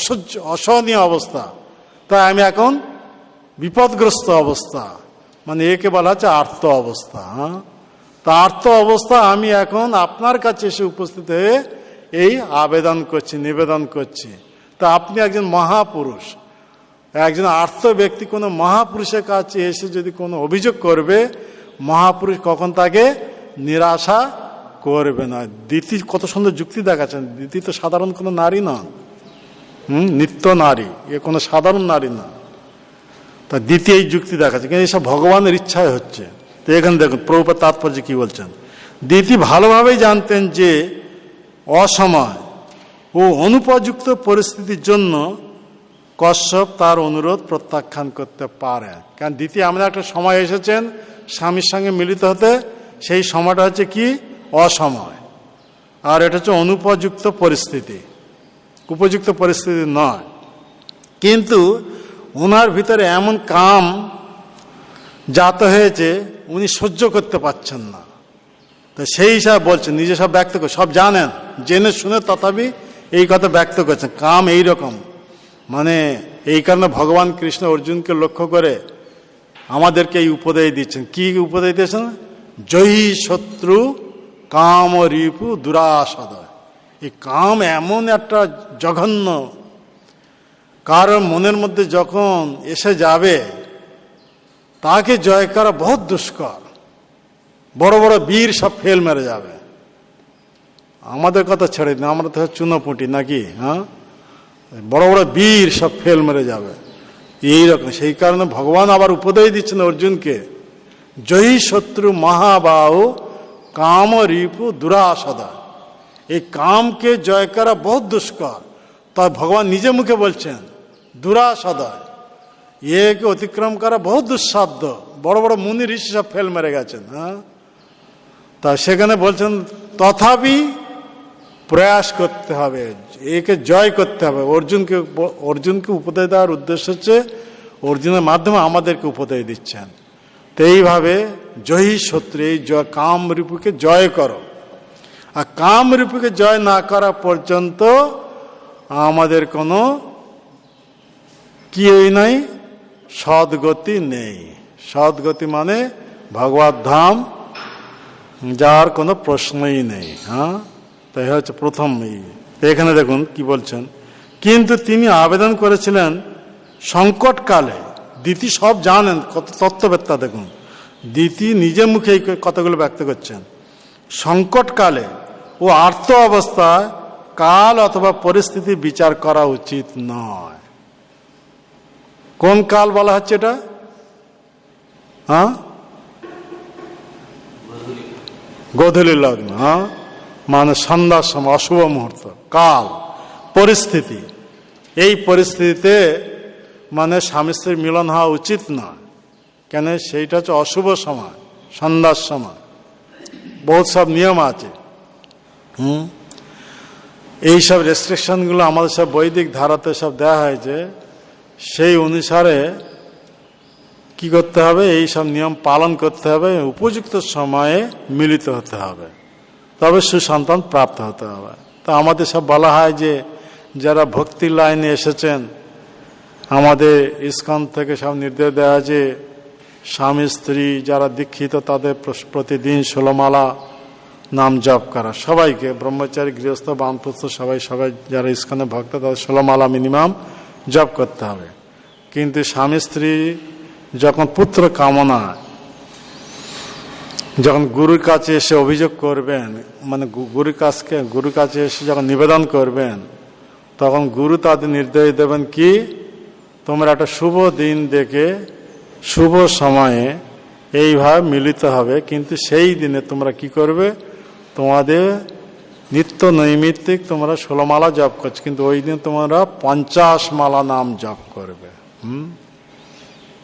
অসহনীয় অবস্থা। তাই আমি এখন বিপদগ্রস্ত অবস্থা, মানে একে বলা হচ্ছে আর্ত অবস্থা। হ্যাঁ, তা আর্ত অবস্থা আমি এখন আপনার কাছে এসে উপস্থিত হয়ে এই আবেদন করছি, নিবেদন করছি। তা আপনি একজন মহাপুরুষ, একজন আর্ত ব্যক্তি কোনো মহাপুরুষের কাছে এসে যদি কোনো অভিযোগ করবে, মহাপুরুষ কখন তাকে নিরাশা করবে না। দিতি কত সুন্দর যুক্তি দেখাচ্ছেন। দিতি তো সাধারণ কোনো নারী নন, নিত্য নারী, এ কোনো সাধারণ নারী না। তা দিতি এই যুক্তি দেখাচ্ছে, কিন্তু এইসব ভগবানের ইচ্ছায় হচ্ছে। তো এখানে দেখুন প্রভুপাদ তাৎপর্য কি বলছেন। দিতি ভালোভাবেই জানতেন যে অসময় ও অনুপযুক্ত পরিস্থিতির জন্য কশ্যপ তার অনুরোধ প্রত্যাখ্যান করতে পারে। কারণ দিতি এমন একটা সময় এসেছেন স্বামীর সঙ্গে মিলিত হতে, সেই সময়টা হচ্ছে কি অসময়, আর এটা হচ্ছে অনুপযুক্ত পরিস্থিতি, উপযুক্ত পরিস্থিতি নয়। কিন্তু ওনার ভিতরে এমন কাম জাত হয়েছে উনি সহ্য করতে পারছেন না। তো সেই হিসাবে বলছেন, নিজে সব ব্যক্ত করে, সব জানেন, জেনে শুনে তথাপি এই কথা ব্যক্ত করছেন। কাম এই রকম, মানে এই কারণে ভগবান কৃষ্ণ অর্জুনকে লক্ষ্য করে আমাদেরকে এই উপদেশ দিচ্ছেন। কি উপদেশ দিয়েছেন? জয়ী শত্রু কাম রিপু দুরাসদয়। এই কাম এমন একটা জঘন্য, কারণ মনের মধ্যে যখন এসে যাবে তাকে জয় করা বহুত দুষ্কর। বড় বড় বীর সব ফেল মেরে যাবে। আমাদের কথা ছেড়ে দিন, আমরা তো চুনোপুটি নাকি? হ্যাঁ, বড় বড় বীর সব ফেল মেরে যাবে এইরকম। সেই কারণে ভগবান আবার উপদেশ দিচ্ছেন অর্জুনকে, জয়ী শত্রু মহাবাহু কাম রিপু দুরাসদা। এই কামকে জয় করা বহুত দুষ্কর। তাই ভগবান নিজে মুখে বলছেন দুরাসদয়। একে অতিক্রম করা বহু দুঃসাধ্য। বড় বড় মুনি ঋষি সব ফেল মেরে গেছেন। হ্যাঁ, তা সেখানে বলছেন তথাপি প্রয়াস করতে হবে, একে জয় করতে হবে। অর্জুনকে উপদেশ দেওয়ার উদ্দেশ্য হচ্ছে অর্জুনের মাধ্যমে আমাদেরকে উপদেশ দিচ্ছেন। তো এইভাবে জয়ী শত্রু, এই কাম রিপুকে জয় করো। আর কাম রিপুকে জয় না করা পর্যন্ত আমাদের কোনো কি নাই, সদ্গতি নেই। সদ্গতি মানে ভগবত ধাম যার কোনো প্রশ্নই নেই। হ্যাঁ, তাই হচ্ছে প্রথম। এখানে দেখুন কি বলছেন, কিন্তু তিনি আবেদন করেছিলেন সংকটকালে। দিতি সব জানেন, কত তত্ত্ববেত্তা দেখুন, দিতি নিজের মুখে এই কথাগুলো ব্যক্ত করছেন। সংকটকালে ও আর্ত অবস্থায় কাল অথবা পরিস্থিতি বিচার করা উচিত নয়। কোন কাল বলা হচ্ছে এটা? হ্যাঁ, গোধূলি লগ্ন। হ্যাঁ, মানে সন্ধ্যার সময়, অশুভ মুহূর্ত, কাল, পরিস্থিতি। এই পরিস্থিতিতে মানে স্বামী স্ত্রীর মিলন হওয়া উচিত নয়। কেন? সেইটা হচ্ছে অশুভ সময়, সন্ধ্যার সময়। বহুত সব নিয়ম আছে। এইসব রেস্ট্রিকশনগুলো আমাদের সব বৈদিক ধারাতে সব দেওয়া হয়েছে। সেই অনুসারে কি করতে হবে? এই সব নিয়ম পালন করতে হবে, উপযুক্ত সময়ে মিলিত হতে হবে, তবে সুসন্তান প্রাপ্ত হতে হবে। তা আমাদের সব বলা হয় যে যারা ভক্তির লাইনে এসেছেন, আমাদের ইস্কন থেকে সব নির্দেশ দেওয়া যে স্বামী স্ত্রী যারা দীক্ষিত তাদের প্রতিদিন 16 মালা নাম জপ করা। সবাইকে, ব্রহ্মচারী, গৃহস্থ, বানপ্রস্থ, সবাই যারা ইস্কনে ভক্ত তাদের 16 মালা মিনিমাম জপ করতে হবে। কিন্তু স্বামী স্ত্রী যখন পুত্র কামনা, যখন গুরুর কাছে এসে অভিযোগ করবেন, মানে গুরুর কাছে এসে যখন নিবেদন করবেন, তখন গুরু তাদের নির্দেশ দেবেন কি, তোমরা একটা শুভ দিন দেখে শুভ সময়ে এইভাবে মিলিত হবে। কিন্তু সেই দিনে তোমরা কি করবে? তোমাদের নিত্য নৈমিত্তিক তোমরা 16 মালা জপ করছো, কিন্তু ওই দিন তোমরা 50 মালা নাম জপ করবে।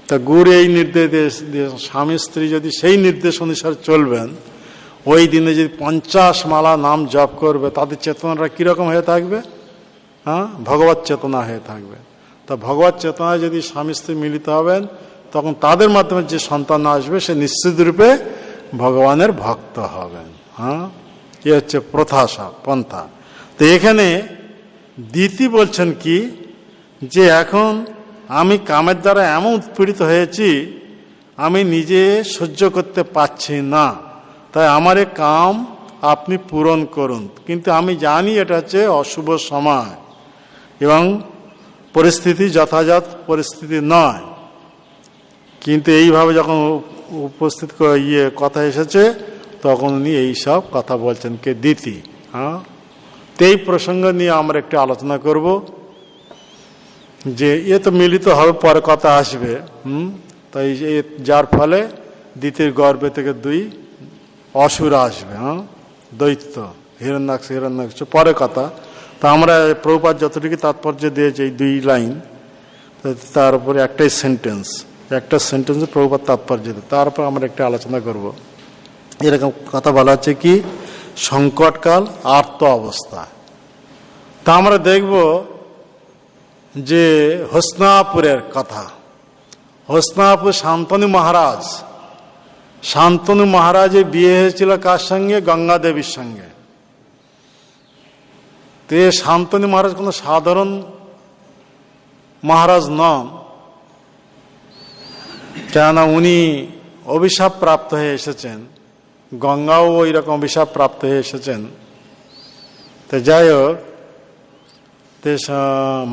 তা গুরু এই নির্দেশ, স্বামী স্ত্রী যদি সেই নির্দেশ অনুসারে চলবেন, ওই দিনে যদি 50 মালা নাম জপ করবে, তাদের চেতনাটা কিরকম হয়ে থাকবে? হ্যাঁ, ভগবত চেতনা হয়ে থাকবে। তা ভগবত চেতনায় যদি স্বামী স্ত্রী মিলিত হবেন, তখন তাদের মাধ্যমে যে সন্তান আসবে সে নিশ্চিত রূপে ভগবানের ভক্ত হবেন। হ্যাঁ, এ হচ্ছে প্রথা, সব পন্থা। তো এখানে দিতি বলছেন কি, যে এখন আমি কামের দ্বারা এমন উৎপীড়িত হয়েছি, আমি নিজে সহ্য করতে পারছি না, তাই আমার এই কাম আপনি পূরণ করুন। কিন্তু আমি জানি এটা হচ্ছে অশুভ সময় এবং পরিস্থিতি যথাযথ পরিস্থিতি নয়। কিন্তু এইভাবে যখন উপস্থিত কথা এসেছে, তখন উনি এইসব কথা বলছেন কে? দিতি। হ্যাঁ, তো এই প্রসঙ্গ নিয়ে আমরা একটু আলোচনা করব। যে এ তো মিলিত হবে, পরে কথা আসবে। তাই যার ফলে দিতির গর্ভে থেকে 2 অসুর আসবে। হ্যাঁ, দৈত্য, হিরণ্যাক্ষ, পরে কথা। তা আমরা প্রভুপাদ যতটুকু তাৎপর্য দিয়েছে এই 2 লাইন, তার উপরে একটাই সেন্টেন্স, একটা সেন্টেন্সে প্রভুপাদ তাৎপর্য দিতে, তারপর আমরা একটা আলোচনা করব। এরকম কথা বলা হচ্ছে কি, সংকটকাল, আর্ত অবস্থা। তা আমরা দেখব যে হস্তিনাপুরের কথা। হস্তিনাপুর শান্তনু মহারাজের বিয়ে হয়েছিল কার সঙ্গে? গঙ্গা দেবীর সঙ্গে। তে শান্তনু মহারাজ কোনো সাধারণ মহারাজ নন, কেননা উনি অভিশাপ প্রাপ্ত হয়ে এসেছেন। গঙ্গাও ওই রকম অভিশাপ প্রাপ্ত হয়ে এসেছেন। তো যাই হোক,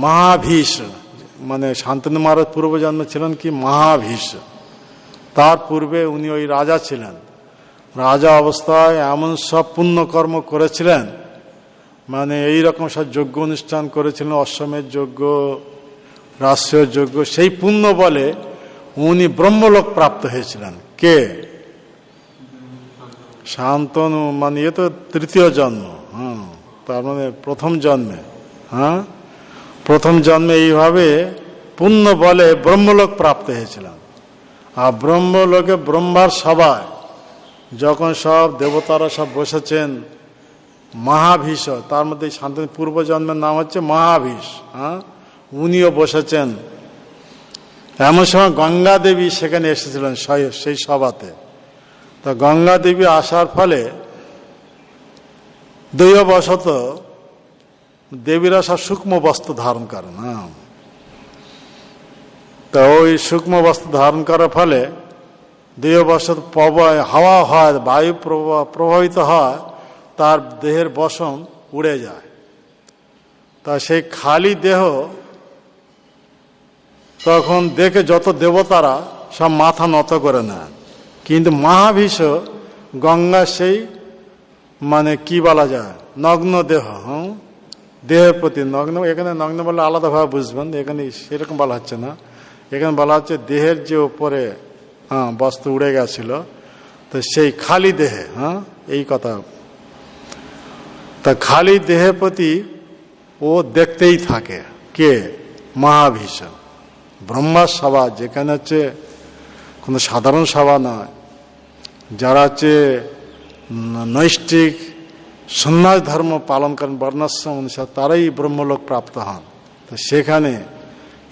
মহাভীষ, মানে শান্তনু মহারাজ পূর্বজন্ম ছিলেন কি মহাভীষ। তার পূর্বে উনি ওই রাজা ছিলেন। রাজা অবস্থায় এমন সব পুণ্যকর্ম করেছিলেন, মানে এইরকম সব যজ্ঞ অনুষ্ঠান করেছিলেন, অশ্বমেধ যজ্ঞ, রাষ্ট্রীয় যজ্ঞ। সেই পুণ্য বলে উনি ব্রহ্মলোক প্রাপ্ত হয়েছিলেন। কে? শান্তনু। মানে এ তো 3য় জন্ম। তার মানে প্রথম জন্মে। প্রথম জন্মে এইভাবে পুণ্য বলে ব্রহ্মলোক প্রাপ্ত হয়েছিলেন। আর ব্রহ্মলোকে ব্রহ্মার সভায় যখন সব দেবতারা সব বসেছেন, মহাভীষ, তার মধ্যে শান্তনু পূর্বজন্মের নাম হচ্ছে মহাভীষ, হ্যাঁ, উনিও বসেছেন। এমন সময় গঙ্গা দেবী সেখানে এসেছিলেন সেই সভাতে। তা গঙ্গা দেবী আসার ফলে দৈববশত দেবীরা সব সূক্ষ্ম বস্ত্র ধারণ করেন। হ্যাঁ, তা ওই সূক্ষ্ম বস্ত্র ধারণ করার ফলে দৈববশত হাওয়া হয়, বায়ু প্রভাবিত হয়, তার দেহের বসন উড়ে যায়। তা সেই খালি দেহ তখন দেখে যত দেবতারা সব মাথা নত করে নেন। কিন্তু মহাভীষ গঙ্গা সেই মানে কি বলা যায় নগ্ন দেহ, দেহের প্রতি নগ্ন, এখানে নগ্ন বলে আলাদাভাবে বুঝবেন, এখানে সেরকম বলা হচ্ছে না, এখানে বলা হচ্ছে দেহের যে উপরে বস্ত্র উড়ে গেছিল, তো সেই খালি দেহে, এই কথা। তা খালি দেহের প্রতি ও দেখতেই থাকে, কে? মহাভীষ। ব্রহ্মার সভা, যেখানে হচ্ছে কোনো সাধারণ সভা নয়, যারা হচ্ছে নৈষ্ঠিক সন্ন্যাস ধর্ম পালন করেন বর্ণাশ্রম অনুসারে, তারাই ব্রহ্মলোক প্রাপ্ত হন। তো সেখানে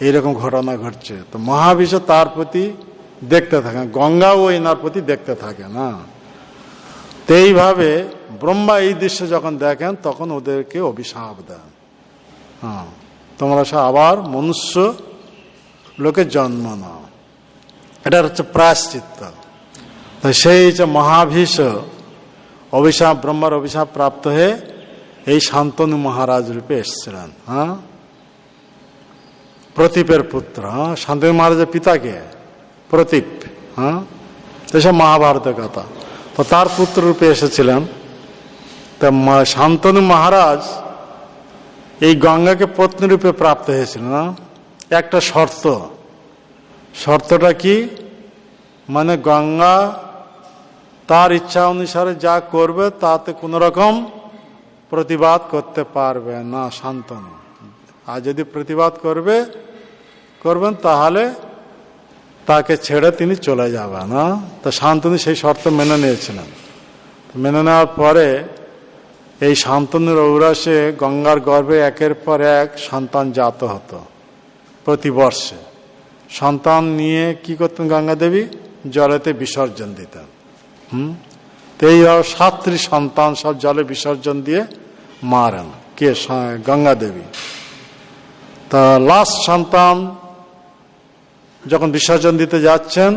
এইরকম ঘটনা ঘটছে। তো মহাভীষ তার প্রতি দেখতে থাকেন, গঙ্গাও এনার প্রতি দেখতে থাকে না। তো এইভাবে ব্রহ্মা এই দৃশ্য যখন দেখেন তখন ওদেরকে অভিশাপ দেন, তোমরা সব আবার মনুষ্য লোকে জন্ম নাও। এটা হচ্ছে প্রায়শ্চিত্ত। তো সেই যে মহাভীষ অভিশাপ, ব্রহ্মার অভিশাপ প্রাপ্ত হয়ে এই শান্তনু মহারাজ রূপে এসেছিলেন। প্রতীপের পুত্র, শান্তনু মহারাজের পিতাকে প্রতীপ, এসব মহাভারতের কথা। তো তার পুত্র রূপে এসেছিলেন। তা শান্তনু মহারাজ এই গঙ্গাকে পত্নী রূপে প্রাপ্ত হয়েছিলেন। একটা শর্তটা কি, মানে গঙ্গা তার ইচ্ছা অনুসারে যা করবে তাতে কোনো রকম প্রতিবাদ করতে পারবে না শান্তনু। আর যদি প্রতিবাদ করবেন তাহলে তাকে ছেড়ে তিনি চলে যাবেন। তা শান্তনু সেই শর্ত মেনে নিয়েছিলেন। মেনে নেওয়ার পরে এই শান্তনুর ঔরাসে গঙ্গার গর্ভে একের পর এক সন্তান জাত হতো প্রতি বর্ষে। সন্তান নিয়ে কি করতেন গঙ্গা দেবী? জলেতে বিসর্জন দিতেন। তো এই 7টি সন্তান সব জলে বিসর্জন দিয়ে মারেন কে? গঙ্গা দেবী। তা লাস্ট সন্তান যখন বিসর্জন দিতে যাচ্ছেন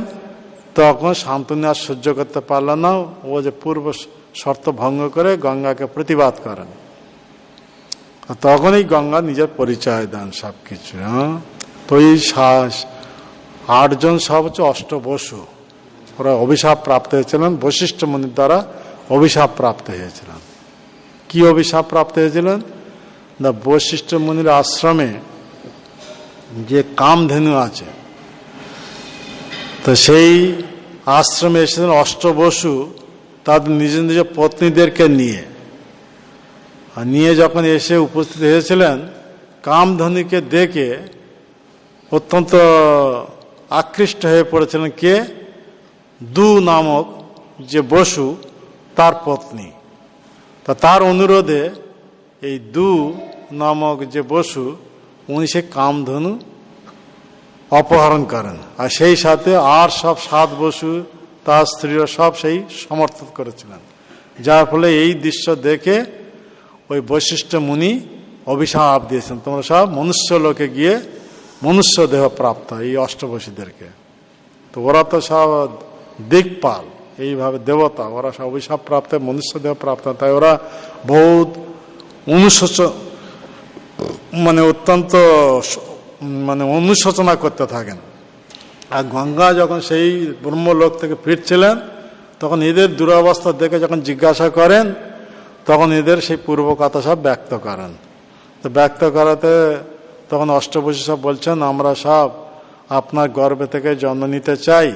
তখন শান্তনু আর সহ্য করতে পারল না। ও যে পূর্ব শর্ত ভঙ্গ করে গঙ্গাকে প্রতিবাদ করেন। তখনই গঙ্গা নিজের পরিচয় দেন সবকিছু। তো এই 8 জন সব হচ্ছে অষ্টবসু, ওরা অভিশাপ প্রাপ্ত হয়েছিলেন বশিষ্ঠ মুনির দ্বারা। অভিশাপ প্রাপ্ত হয়েছিলেন। কি অভিশাপ প্রাপ্ত হয়েছিলেন? না, বশিষ্ঠ মুনির আশ্রমে যে কামধেনু আছে, তো সেই আশ্রমে এসেছিলেন অষ্টবসু তাদের নিজ নিজ পত্নীদেরকে নিয়ে যখন এসে উপস্থিত হয়েছিলেন, কামধেনুকে দেখে অত্যন্ত আকৃষ্ট হয়ে পড়েছিলেন। কে? দু নামক যে বসু, তার পত্নী। তা তার অনুরোধে এই দু নামক যে বসু, উনি সে কামধেনু অপহরণ করেন। আর সেই সাথে আর সব 7 বসু তার স্ত্রীরা সব সেই সমর্থন করেছিলেন। যার ফলে এই দৃশ্য দেখে ওই বশিষ্ঠ মুনি অভিশাপ দিয়েছেন, তোমরা সব মনুষ্য লোকে গিয়ে মনুষ্য দেহ প্রাপ্ত এই অষ্টবসীদেরকে। তো ওরা তো সব দিকপাল, এইভাবে দেবতা, ওরা সব অভিশাপ প্রাপ্ত মনুষ্য দেহ প্রাপ্ত। তাই ওরা বহুত অত্যন্ত অনুশোচনা করতে থাকেন। আর গঙ্গা যখন সেই ব্রহ্মলোক থেকে ফিরছিলেন তখন এদের দুরবস্থা দেখে যখন জিজ্ঞাসা করেন তখন এদের সেই পূর্ব কথা সব ব্যক্ত করেন। তো ব্যক্ত করাতে তখন অষ্টবসী সব বলছেন, আমরা সব আপনার গর্ভে থেকে জন্ম নিতে চাই।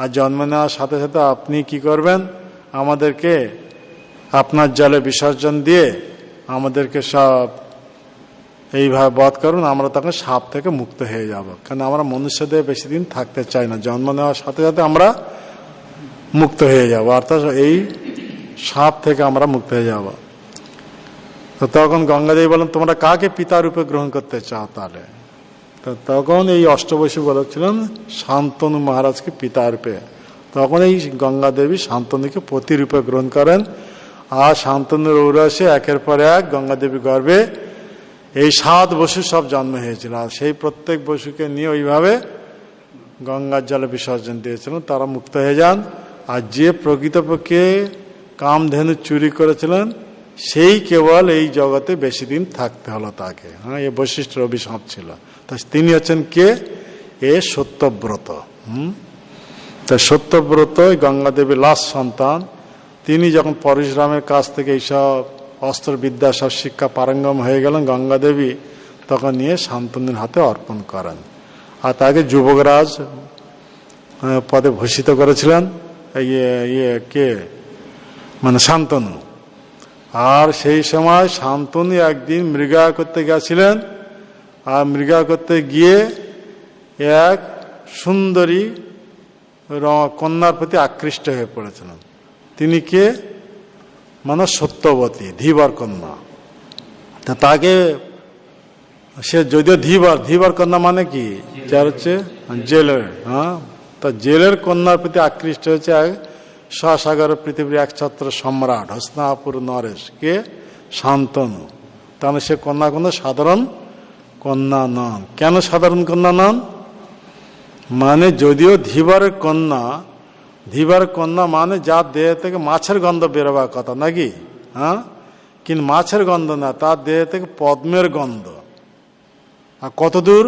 আর জন্ম নেওয়ার সাথে সাথে আপনি কি করবেন? আমাদেরকে আপনার জলে বিসর্জন দিয়ে আমাদেরকে সব এইভাবে বধ করুন, আমরা তখন সাপ থেকে মুক্ত হয়ে যাব। কারণ আমরা মনুষ্যদের বেশি দিন থাকতে চাই না, জন্ম নেওয়ার সাথে সাথে আমরা মুক্ত হয়ে যাব, অর্থাৎ এই সাপ থেকে আমরা মুক্ত হয়ে যাব। তো তখন গঙ্গাদেবী বলেন, তোমরা কাকে পিতা রূপে গ্রহণ করতে চাও? তাহলে তো তখন এই অষ্টবসু বলেছিলেন শান্তনু মহারাজকে পিতা রূপে। তখন এই গঙ্গাদেবী শান্তনুকে পতি রূপে গ্রহণ করেন। আর শান্তনুর ঔরসে একের পর এক গঙ্গাদেবী গর্ভে এই 7 বসু সব জন্ম হয়েছিল। আর সেই প্রত্যেক বসুকে নিয়ে ওইভাবে গঙ্গার জলে বিসর্জন দিয়েছিলেন, তারা মুক্ত হয়ে যান। আর যে প্রকৃতপক্ষে কামধেনু চুরি করেছিলেন সেই কেবল এই জগতে বেশি দিন থাকতে হলো তাকে। হ্যাঁ, এ বৈশিষ্ট্যের অভিশাপ ছিল। তা তিনি হচ্ছেন কে? এ সত্যব্রত। তা সত্যব্রত গঙ্গাদেবীর লাস্ট সন্তান। তিনি যখন পরশুরামের কাছ থেকে এইসব অস্ত্রবিদ্যা সব শিক্ষা পারঙ্গম হয়ে গেলেন, গঙ্গাদেবী তখন নিয়ে শান্তনুর হাতে অর্পণ করেন। আর তাকে যুবকরাজ পদে ভূষিত করেছিলেন কে, মানে শান্তনু। আর সেই সময় শান্তনু একদিন মৃগয়া করতে গেছিলেন। আর মৃগয়া করতে গিয়ে এক সুন্দরী কন্যার প্রতি আকৃষ্ট হয়ে পড়েছিলেন। তিনি কে? মানে সত্যবতী, ধীবর কন্যা। তা তাকে সে যদিও ধীবর কন্যা মানে কি, যার হচ্ছে জেলের, হ্যাঁ, তা জেলের কন্যার প্রতি আকৃষ্ট হয়েছে স্বসাগর পৃথিবীর একছত্র সম্রাট হস্তিনাপুর নরেশ কে? শান্তনু। তাহলে সে কন্যা কোনো সাধারণ কন্যা নন। কেন সাধারণ কন্যা নন? মানে যদিও ধীবরের কন্যা মানে যার দেহ থেকে মাছের গন্ধ বেরোবার কথা নাকি, হ্যাঁ, কিন্তু মাছের গন্ধ না, তার দেহ থেকে পদ্মের গন্ধ। আর কত দূর?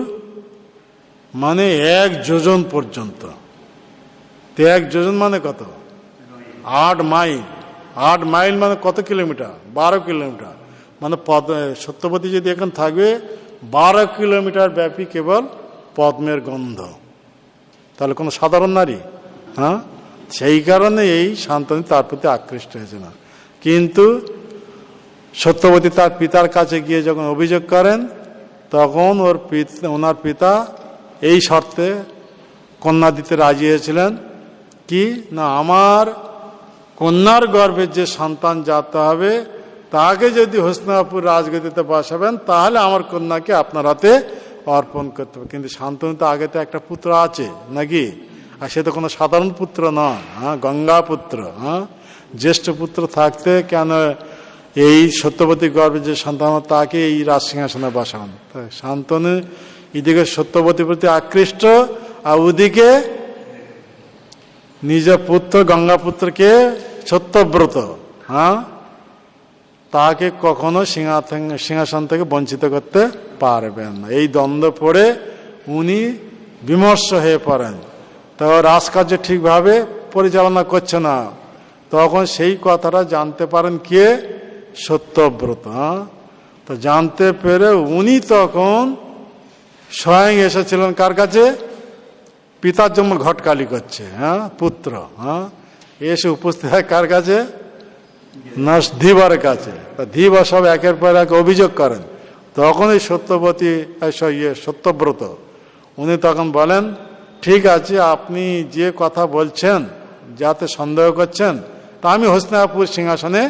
মানে 1 যোজন পর্যন্ত। 1 যোজন মানে কত? 8 মাইল। 8 মাইল মানে কত কিলোমিটার? 12 কিলোমিটার। মানে সত্যবতী যদি এখন থাকবে 12 কিলোমিটার ব্যাপী কেবল পদ্মের গন্ধ। তাহলে কোনো সাধারণ নারী? হ্যাঁ, সেই কারণে এই শান্তনু তার প্রতি আকৃষ্ট হয়েছে না। কিন্তু সত্যবতী তার পিতার কাছে গিয়ে যখন অভিযোগ করেন, তখন ওনার পিতা এই শর্তে কন্যা দিতে রাজি হয়েছিলেন কি না, আমার কন্যার গর্ভে যে সন্তান জাত হবে তাকে যদি হস্তিনাপুর রাজগদিতে বসাবেন তাহলে আমার কন্যাকে আপনার হাতে অর্পণ করতে হবে। কিন্তু শান্তনু তো আগে তো একটা পুত্র আছে নাকি, আর সে তো কোনো সাধারণ পুত্র নয়, হ্যাঁ, গঙ্গা পুত্র। হ্যাঁ, জ্যেষ্ঠ পুত্র থাকতে কেন এই সত্যবতী গর্ভে যে সন্তান তাকে এই রাজসিংহাসনে বসান? শান্তনু এদিকে সত্যবতীর প্রতি আকৃষ্ট, আর ওদিকে নিজ পুত্র গঙ্গা পুত্রকে সত্যব্রত, হ্যাঁ, তাকে কখনো সিংহাসন থেকে বঞ্চিত করতে পারবেন না। এই দ্বন্দ্ব পড়ে উনি বিমর্ষ হয়ে পড়েন। তো রাজকার্য ঠিকভাবে পরিচালনা করছে না। তখন সেই কথাটা জানতে পারেন কে? সত্যব্রত। হ্যাঁ, তো জানতে পেরে উনি তখন স্বয়ং এসেছিলেন কার কাছে? পিতার জন্য ঘটকালি করছে, হ্যাঁ, পুত্র, হ্যাঁ, এসে উপস্থিত হয় কার কাছে? না, ধীবরের কাছে। ধীবর সব একের পর এক অভিযোগ করেন। তখন এই সত্যব্রত উনি তখন বলেন, ঠিক আছে, আপনি যে কথা বলছেন, যাতে সন্দেহ করছেন, তা আমি হস্তিনাপুর সিংহাসনে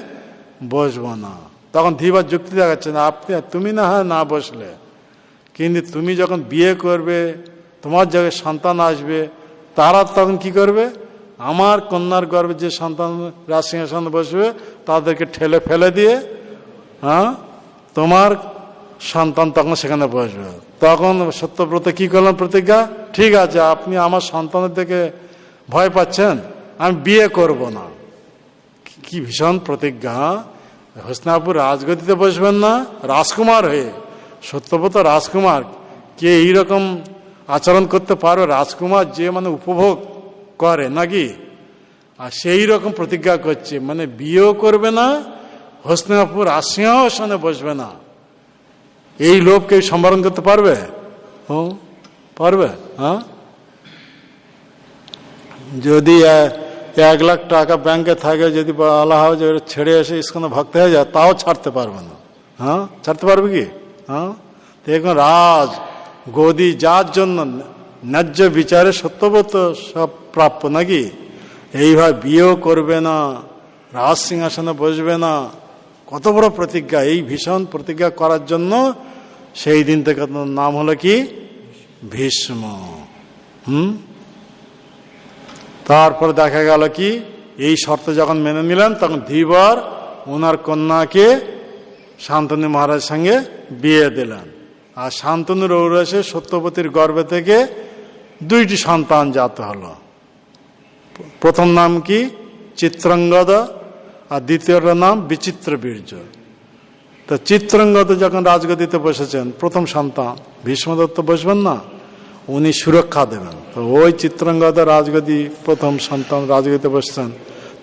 বসবো না। তখন ধীবর যুক্তি দেখাচ্ছেন, তুমি না হয় না বসলে, কিন্তু তুমি যখন বিয়ে করবে, তোমার জায়গায় সন্তান আসবে, তারা তখন কি করবে? আমার কন্যার গর্ভে যে সন্তান রাজসিংহাসনে বসবে তাদেরকে ঠেলে ফেলে দিয়ে, হ্যাঁ, তোমার সন্তান তখন সেখানে বসবে। তখন সত্যব্রত কি করলেন প্রতিজ্ঞা, ঠিক আছে, আপনি আমার সন্তানের দিকে ভয় পাচ্ছেন, আমি বিয়ে করব না। কি ভীষণ প্রতিজ্ঞা! হস্তিনাপুর রাজগদিতে বসবেন না রাজকুমার হয়ে। সত্যব্রত রাজকুমার, কে এইরকম আচরণ করতে পারো? রাজকুমার যে মানে উপভোগ করে নাকি, আর সেই রকম প্রতিজ্ঞা করছে, মানে বিয়েও করবে না, হস্তিনাপুর রাজসিংহাসনে বসবে না। এই লোককে সম্বরণ করতে পারবে? পারবে? হ্যাঁ, যদি 1 লাখ টাকা ব্যাংকে থাকে, যদি বলা হয় যে ছেড়ে এসে ইস্কনে ভক্ত হয়ে যায়, তাও ছাড়তে পারবে না। হ্যাঁ, ছাড়তে পারবে কি? হ্যাঁ, দেখুন, রাজ গদি যার জন্য ন্যায্য বিচারে সত্যব্রত সব প্রাপ্য নাকি, এইভাবে বিয়েও করবে না, রাজ সিংহাসনে বসবে না, কত বড় প্রতিজ্ঞা! এই ভীষণ প্রতিজ্ঞা করার জন্য সেই দিন থেকে নাম হলো কি ভীষ্ম। তারপর দেখা গেল কি, এই শর্ত যখন মেনে নিলেন তখন ধীবর ওনার কন্যাকে শান্তনু মহারাজের সঙ্গে বিয়ে দিলেন। আর শান্তনুর ঔরসে সত্যবতীর গর্ভে থেকে 2টি সন্তান জাত হলো। প্রথম নাম কি চিত্রাঙ্গদ, আর দ্বিতীয়টার নাম বিচিত্র বীর্য। তো চিত্রাঙ্গদ যখন রাজগদিতে বসেছেন, প্রথম সন্তান, ভীষ্মদত্ত বসবেন না, উনি সুরক্ষা দেবেন। তো ওই চিত্রাঙ্গদ রাজগদি প্রথম সন্তান রাজগদিতে বসছেন।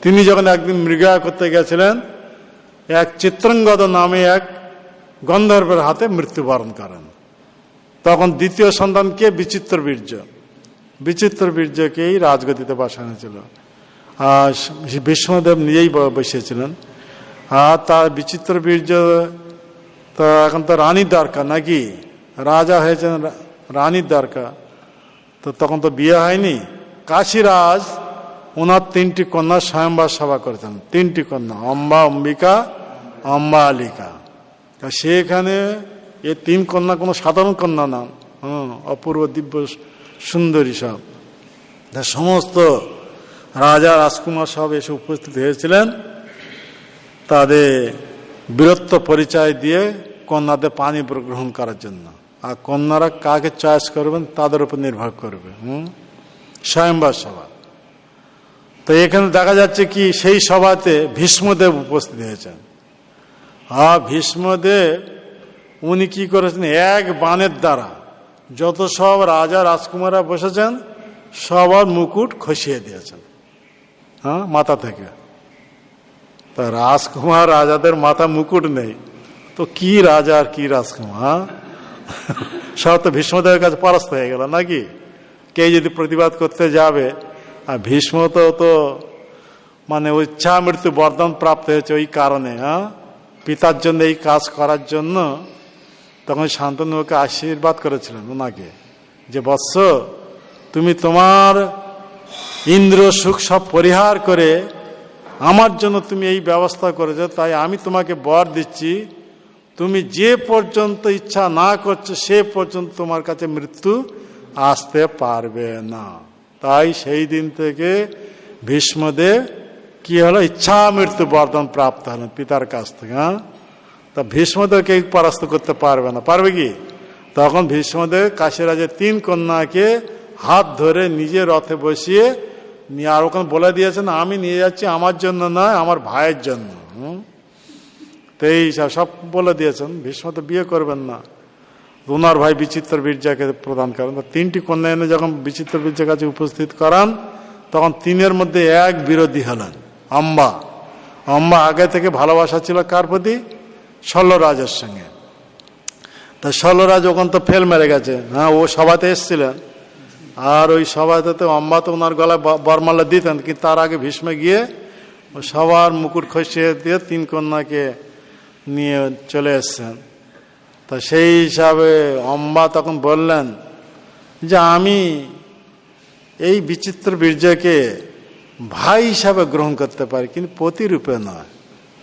তিনি যখন একদিন মৃগয়া করতে গেছিলেন, এক চিত্রাঙ্গদ নামে এক গন্ধর্বের হাতে মৃত্যুবরণ করেন। তখন দ্বিতীয় সন্তানকে বিচিত্র বীর্য, বিচিত্র বীর্যকেই রাজগদিতে বসানো ছিল। আর ভীষ্মদেব নিজেই বসিয়েছিলেন। আর তার বিচিত্র বীর্য তো এখন তো রানীর দরকার নাকি, রাজা হয়েছেন রানীর দরকার, তো তখন তো বিয়ে হয়নি। কাশীরাজ ওনার 3টি কন্যা স্বয়ংবর সভা করেছেন, 3টি কন্যা, অম্বা, অম্বিকা, অম্বালিকা। সেখানে এই 3 কন্যা কোনো সাধারণ কন্যা না, অপূর্ব দিব্য সুন্দরী সব। সমস্ত রাজা রাজকুমার সব এসে উপস্থিত হয়েছিলেন, তাদের বীরত্ব পরিচয় দিয়ে কন্যাদের পানি গ্রহণ করার জন্য। আর কন্যারা কাকে চয়েস করবেন তাদের উপর নির্ভর করবে। স্বয়ংবর সভা। তো এখানে দেখা যাচ্ছে কি, সেই সভাতে ভীষ্মদেব উপস্থিত হয়েছেন। আর ভীষ্মদেব উনি কি করেছেন, এক বাণের দ্বারা যত সব রাজা রাজকুমাররা বসেছেন সবার মুকুট খসিয়ে দিয়েছেন মাথা থেকে। তা রাজকুমার রাজাদের মাথা মুকুট নেই, তো কি রাজা আর কি রাজকুমার, সব তো ভীষ্মদেবের কাছে পরাস্ত হয়ে গেল নাকি। কে যদি প্রতিবাদ করতে যাবে, আর ভীষ্ম তো মানে ইচ্ছা মৃত্যু বরদান প্রাপ্ত হয়েছে ওই কারণে, পিতার জন্য এই কাজ করার জন্য। তখন শান্তনুকে আশীর্বাদ করেছিলেন ওনাকে, যে বৎস, তুমি তোমার ইন্দ্র সুখ সব পরিহার করে আমার জন্য তুমি এই ব্যবস্থা করেছো, তাই আমি তোমাকে বর দিচ্ছি, তুমি যে পর্যন্ত ইচ্ছা না করছো সে পর্যন্ত তোমার কাছে মৃত্যু আসতে পারবে না। তাই সেই দিন থেকে ভীষ্মদেব কি হলো, ইচ্ছা মৃত্যু বরদান প্রাপ্ত হলেন পিতার কাছ থেকে। তা ভীষ্মদেব কেউ পরাস্ত করতে পারবে না, পারবে কি? তখন ভীষ্মদেব কাশীরাজের 3 কন্যাকে হাত ধরে নিজের রথে বসিয়ে নিয়ে, আর ওখানে বলে দিয়েছেন, আমি নিয়ে যাচ্ছি আমার জন্য নয়, আমার ভাইয়ের জন্য। তো এই সব বলে দিয়েছেন। ভীষ্ম তো বিয়ে করবেন না, ওনার ভাই বিচিত্র বীর্যকে প্রদান করেন। 3টি কন্যা এনে যখন বিচিত্র বীর্যের কাছে উপস্থিত করান, তখন 3-এর মধ্যে এক বিরোধী হলেন, অম্বা। অম্বা আগে থেকে ভালোবাসা ছিল কার প্রতি? শল্যরাজের সঙ্গে। তা শল্যরাজ ওখান তো ফেল মেরে গেছে, ও সভাতে এসছিলেন। আর ওই সভাতে তো অম্বা তো ওনার গলায় বরমালা দিতেন, কিন্তু তার আগে ভীষ্ম গিয়ে সবার মুকুট খসিয়ে দিয়ে 3 কন্যাকে নিয়ে চলে এসছেন। তা সেই হিসাবে অম্বা তখন বললেন যে আমি এই বিচিত্র বীর্যকে ভাই হিসাবে গ্রহণ করতে পারি, কিন্তু প্রতিরূপে নয়।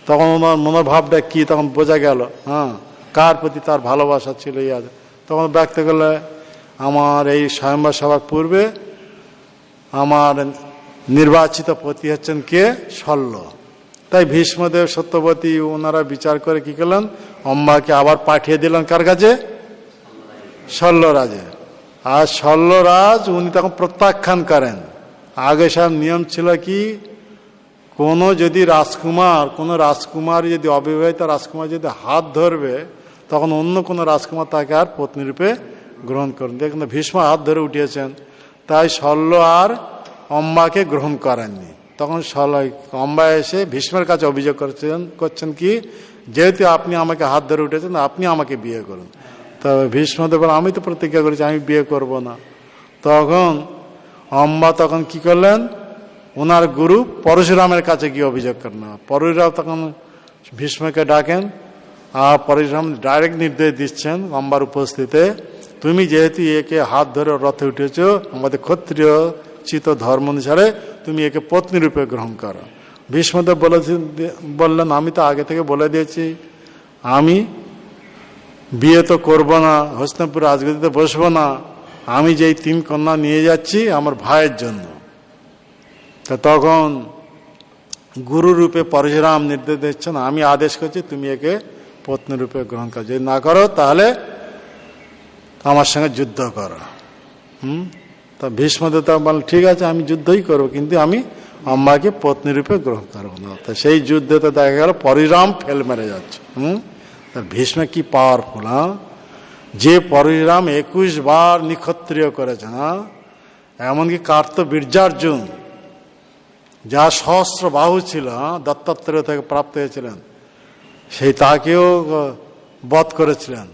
তখন ওনার মনোভাবটা কি তখন বোঝা গেল, কার প্রতি তার ভালোবাসা ছিল। তখন ব্যক্ত করলে, আমার এই স্বয়ংবর সভার পূর্বে আমার নির্বাচিত পতি হচ্ছেন কে? শল্য। তাই ভীষ্মদেব, সত্যবতী ওনারা বিচার করে কি করলেন, অম্বাকে আবার পাঠিয়ে দিলেন কার কাছে? শল্যরাজে। আর শল্যরাজ উনি তখন প্রত্যাখ্যান করেন। আগে সব নিয়ম ছিল কি, কোনো যদি রাজকুমার যদি অবিবাহিত রাজকুমার যদি হাত ধরবে, তখন অন্য কোনো রাজকুমার তাকে আর পত্নীরূপে গ্রহণ করেন। দেখুন, ভীষ্ম হাত ধরে উঠিয়েছেন, তাই শল্য আর অম্বাকে গ্রহণ করেননি। তখন অম্বা এসে ভীষ্মের কাছে অভিযোগ করছেন কি, যেহেতু আপনি আমাকে হাত ধরে উঠেছেন, আপনি আমাকে বিয়ে করুন। তবে ভীষ্মদেব বলেন, আমি তো প্রতিজ্ঞা করেছি আমি বিয়ে করব না। তখন অম্বা তখন কি করলেন, ওনার গুরু পরশুরামের কাছে গিয়ে অভিযোগ করেন। পরশুরাম তখন ভীষ্মকে ডাকেন, আর পরশুরাম ডাইরেক্ট নির্দেশ দিচ্ছেন অম্বার উপস্থিতে, তুমি যেহেতু একে হাত ধরে রথে উঠেছ আমাদের ক্ষত্রিয় চিত ধর্ম অনুসারে, তুমি একে পত্নী রূপে গ্রহণ করো। ভীষ্মদেব বললেন, আমি তো আগে থেকে বলে দিয়েছি আমি বিয়ে তো করবো না, হস্তিনাপুর রাজগদিতে বসবো না, আমি যেই 3 কন্যা নিয়ে যাচ্ছি আমার ভাইয়ের জন্য। তো তখন গুরু রূপে পরশুরাম নির্দেশ দিচ্ছেন, আমি আদেশ করছি তুমি একে পত্নী রূপে গ্রহণ করো, যদি না করো তাহলে আমার সঙ্গে যুদ্ধ করো। তা ভীষ্মদেব বলেন, ঠিক আছে আমি যুদ্ধই করবো, কিন্তু আমি আম্মাকে পত্নী রূপে গ্রহণ করবো না। তা সেই যুদ্ধে তো দেখা গেল পরশুরাম ফেল মেরে যাচ্ছে। তা ভীষ্ম কি পাওয়ারফুল! যে পরশুরাম 21 বার নিক্ষত্রিয় করেছেন, এমনকি কার্তবীর্যার্জুন যা সহস্র বাহু ছিল, দত্তাত্রেয় থেকে প্রাপ্ত হয়েছিলেন, সেই তাকেও বধ করেছিলেন।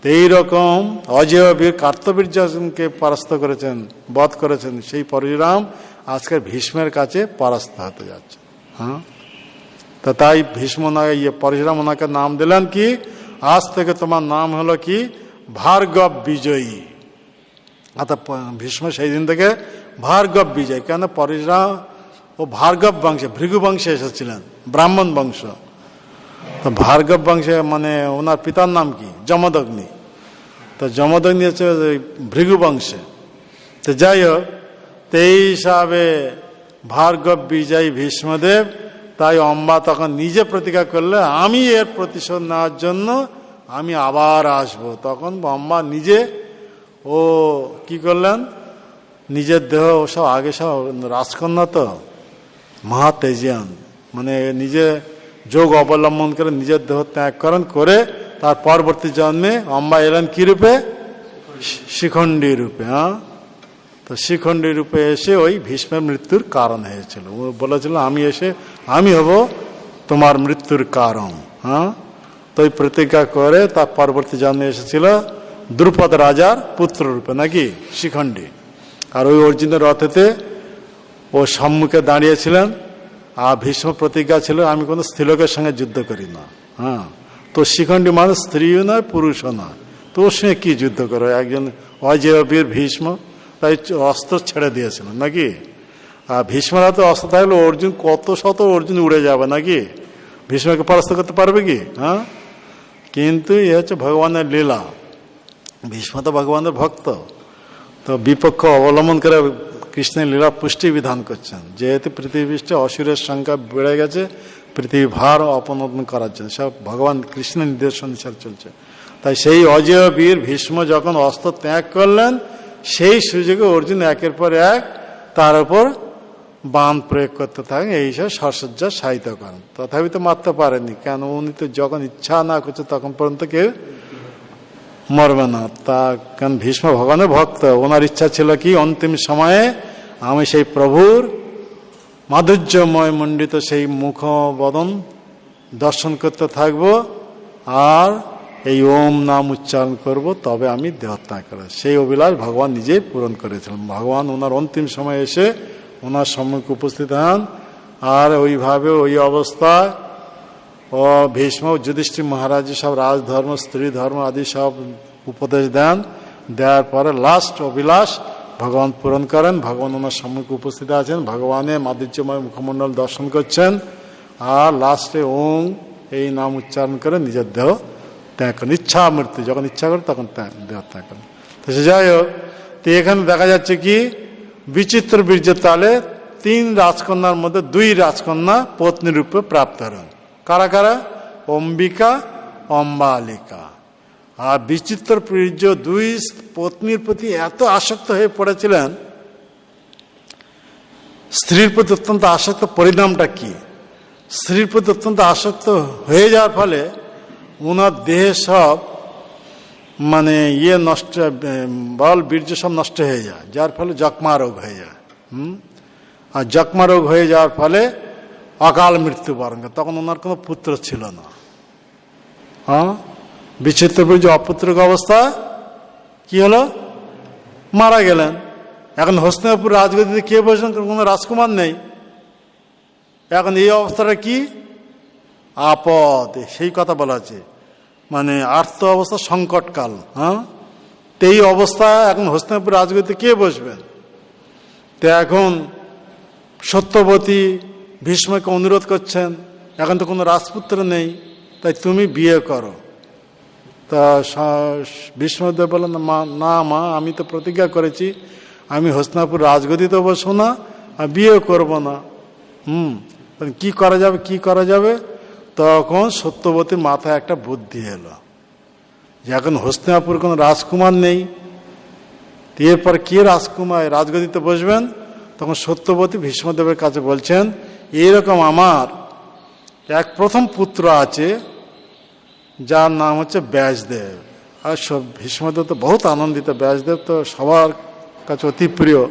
এইরকম অজেয় বীর কার্তবীর্যার্জুনকে পরাস্ত করেছেন, বধ করেছেন। সেই পরশুরাম আজকের ভীষ্মের কাছে পরাস্ত হতে যাচ্ছে। তো তাই ভীষ্ম পরশুরাম ওনাকে নাম দিলেন কি, আজ থেকে তোমার নাম হলো কি, ভার্গব বিজয়ী। অর্থাৎ ভীষ্ম সেই দিন থেকে ভার্গব বিজয়। কেন? পরশুরাম ও ভার্গব বংশে, ভৃগু বংশে এসেছিলেন, ব্রাহ্মণ বংশ। তো ভার্গব বংশে মানে ওনার পিতার নাম কি? যমদগ্নি। তো যমদগ্নি হচ্ছে ভৃগু বংশে। তো যাই হোক, এই হিসাবে ভার্গব বিজয়ী ভীষ্মদেব। তাই অম্বা তখন নিজে প্রতিজ্ঞা করলে, আমি এর প্রতিশোধ নেওয়ার জন্য আমি আবার আসব। তখন অম্বা নিজে ও কি করলেন, নিজের দেহ সব আগে সব রাজকন্যা তো মহাতেজিয়ান, মানে নিজে যোগ অবলম্বন করে নিজের দেহ ত্যাগ করেন, করে তার পরবর্তী জন্মে অম্বা এলেন কি রূপে? শিখণ্ডী রূপে। তো শিখণ্ডী রূপে এসে ওই ভীষ্মের মৃত্যুর কারণ হয়েছিল। ও বলেছিল আমি হব তোমার মৃত্যুর কারণ। তো ওই প্রতিজ্ঞা করে তার পরবর্তী জন্মে এসেছিল দ্রুপদ রাজার পুত্র রূপে, নাকি শিখণ্ডী। আর ওই অর্জুনের রথেতে ও সম্মুখে দাঁড়িয়েছিলেন। আর ভীষ্ম প্রতিজ্ঞা ছিল, আমি কোনো স্ত্রীলোকের সঙ্গে যুদ্ধ করি না। তো শিখণ্ডী মানুষ স্ত্রীও নয়, পুরুষও নয়, তো ওর সঙ্গে কি যুদ্ধ করো? একজন অজেয় বীর ভীষ্ম, তাই অস্ত্র ছেড়ে দিয়েছিলেন, নাকি? আর ভীষ্মের হাতে অস্ত্র থাকলে অর্জুন কত শত অর্জুন উড়ে যাবে, নাকি? ভীষ্মকে পরাস্ত করতে পারবে কি? কিন্তু এ হচ্ছে ভগবানের লীলা। ভীষ্ম তো ভগবানের ভক্ত, তো বিপক্ষ অবলম্বন করে কৃষ্ণের লীলা পুষ্টি বিধান করছেন। যেহেতু পৃথিবীতে অসুরের সংখ্যা বেড়ে গেছে, পৃথিবী ভার অপনোদন করার জন্য সব ভগবান কৃষ্ণের নির্দেশ অনুসারে চলছে। তাই সেই অজেয় বীর ভীষ্ম যখন অস্ত্র ত্যাগ করলেন, সেই সুযোগে অর্জুন একের পর এক তার উপর বাণ প্রয়োগ করতে থাকেন, এই সব সাজসজ্জা সাহিত্য করেন। তথাপি তো মারতে পারেনি, কেন? উনি তো যখন ইচ্ছা না করছে তখন পর্যন্ত কেউ মরবে না। তা কারণ ভীষ্ম ভগবানের ভক্ত, ওনার ইচ্ছা ছিল কি, অন্তিম সময়ে আমি সেই প্রভুর মাধুর্যময় মণ্ডিত সেই মুখ বদন দর্শন করতে থাকব, আর এই ওম নাম উচ্চারণ করব, তবে আমি দেহত্যাগ করব। সেই অভিলাষ ভগবান নিজেই পূরণ করেছিলেন। ভগবান ওনার অন্তিম সময় এসে ওনার সম্মুখে উপস্থিত হন, আর ওইভাবে ওই অবস্থায় ও ভীষ্ম যুধিষ্ঠির মহারাজ সব রাজধর্ম, স্ত্রী ধর্ম আদি সব উপদেশ দেন। দেওয়ার পরে লাস্ট অভিলাষ ভগবান পূরণ করেন। ভগবান ওনার সম্মুখে উপস্থিত আছেন, ভগবানের মাধুর্যময় মুখমণ্ডল দর্শন করছেন, আর লাস্টে ওং এই নাম উচ্চারণ করে নিজের দেহ ত্যাগ করেন। ইচ্ছা মৃত্যু, যখন ইচ্ছা করে তখন দেহ ত্যাগ করেন। তো সে যাই হোক, তো এখানে দেখা যাচ্ছে কি, বিচিত্র বীর্যের তালে 3 রাজকন্যার মধ্যে 2 রাজকন্যা পত্নী রূপে প্রাপ্ত হন। কারা কারা? অম্বিকা, অম্বালিকা। আর বিচিত্র বীর্য 2 পত্নীর প্রতি এত আসক্ত হয়ে পড়েছিলেন, স্ত্রীর প্রতি অত্যন্ত আসক্ত। পরিণামটা কি? স্ত্রীর প্রতি অত্যন্ত আসক্ত হয়ে যাওয়ার ফলে ওনার দেহে সব মানে নষ্ট, বল বীর্য সব নষ্ট হয়ে যায়, যার ফলে যক্ষ্মা রোগ হয়ে যায়। আর যক্ষ্মা রোগ হয়ে যাওয়ার ফলে অকাল মৃত্যুবরণ। তখন ওনার কোনো পুত্র ছিল না। বিচিত্র বীর্য অপুত্রিক অবস্থা কি হলো? মারা গেলেন। এখন হস্তিনাপুর রাজগদিতে কে বসেন? কোনো রাজকুমার নেই। এখন এই অবস্থাটা কি? আপদ, সেই কথা বলা আছে, মানে আর্ত অবস্থা, সংকটকাল। হ্যাঁ, তো এই অবস্থা এখন হস্তিনাপুর রাজগদিতে কে বসবেন? তো এখন সত্যবতী ভীষ্মকে অনুরোধ করছেন, এখন তো কোনো রাজপুত্র নেই, তাই তুমি বিয়ে করো। তা ভীষ্মদেব বললেন, না মা, আমি তো প্রতিজ্ঞা করেছি আমি হস্তিনাপুর রাজগদিতে বসবো না আর বিয়ে করব না। কি করা যাবে, কি করা যাবে? তখন সত্যবতীর মাথায় একটা বুদ্ধি এলো যে এখন হস্তিনাপুর কোনো রাজকুমার নেই, এরপর কে রাজকুমার রাজগদিতে বসবেন? তখন সত্যবতী ভীষ্মদেবের কাছে বলছেন, এইরকম আমার এক প্রথম পুত্র আছে যার নাম হচ্ছে ব্যাসদেব। আর সব ভীষ্মদেব তো বহুত আনন্দিত, ব্যাসদেব তো সবার কাছে অতি প্রিয়।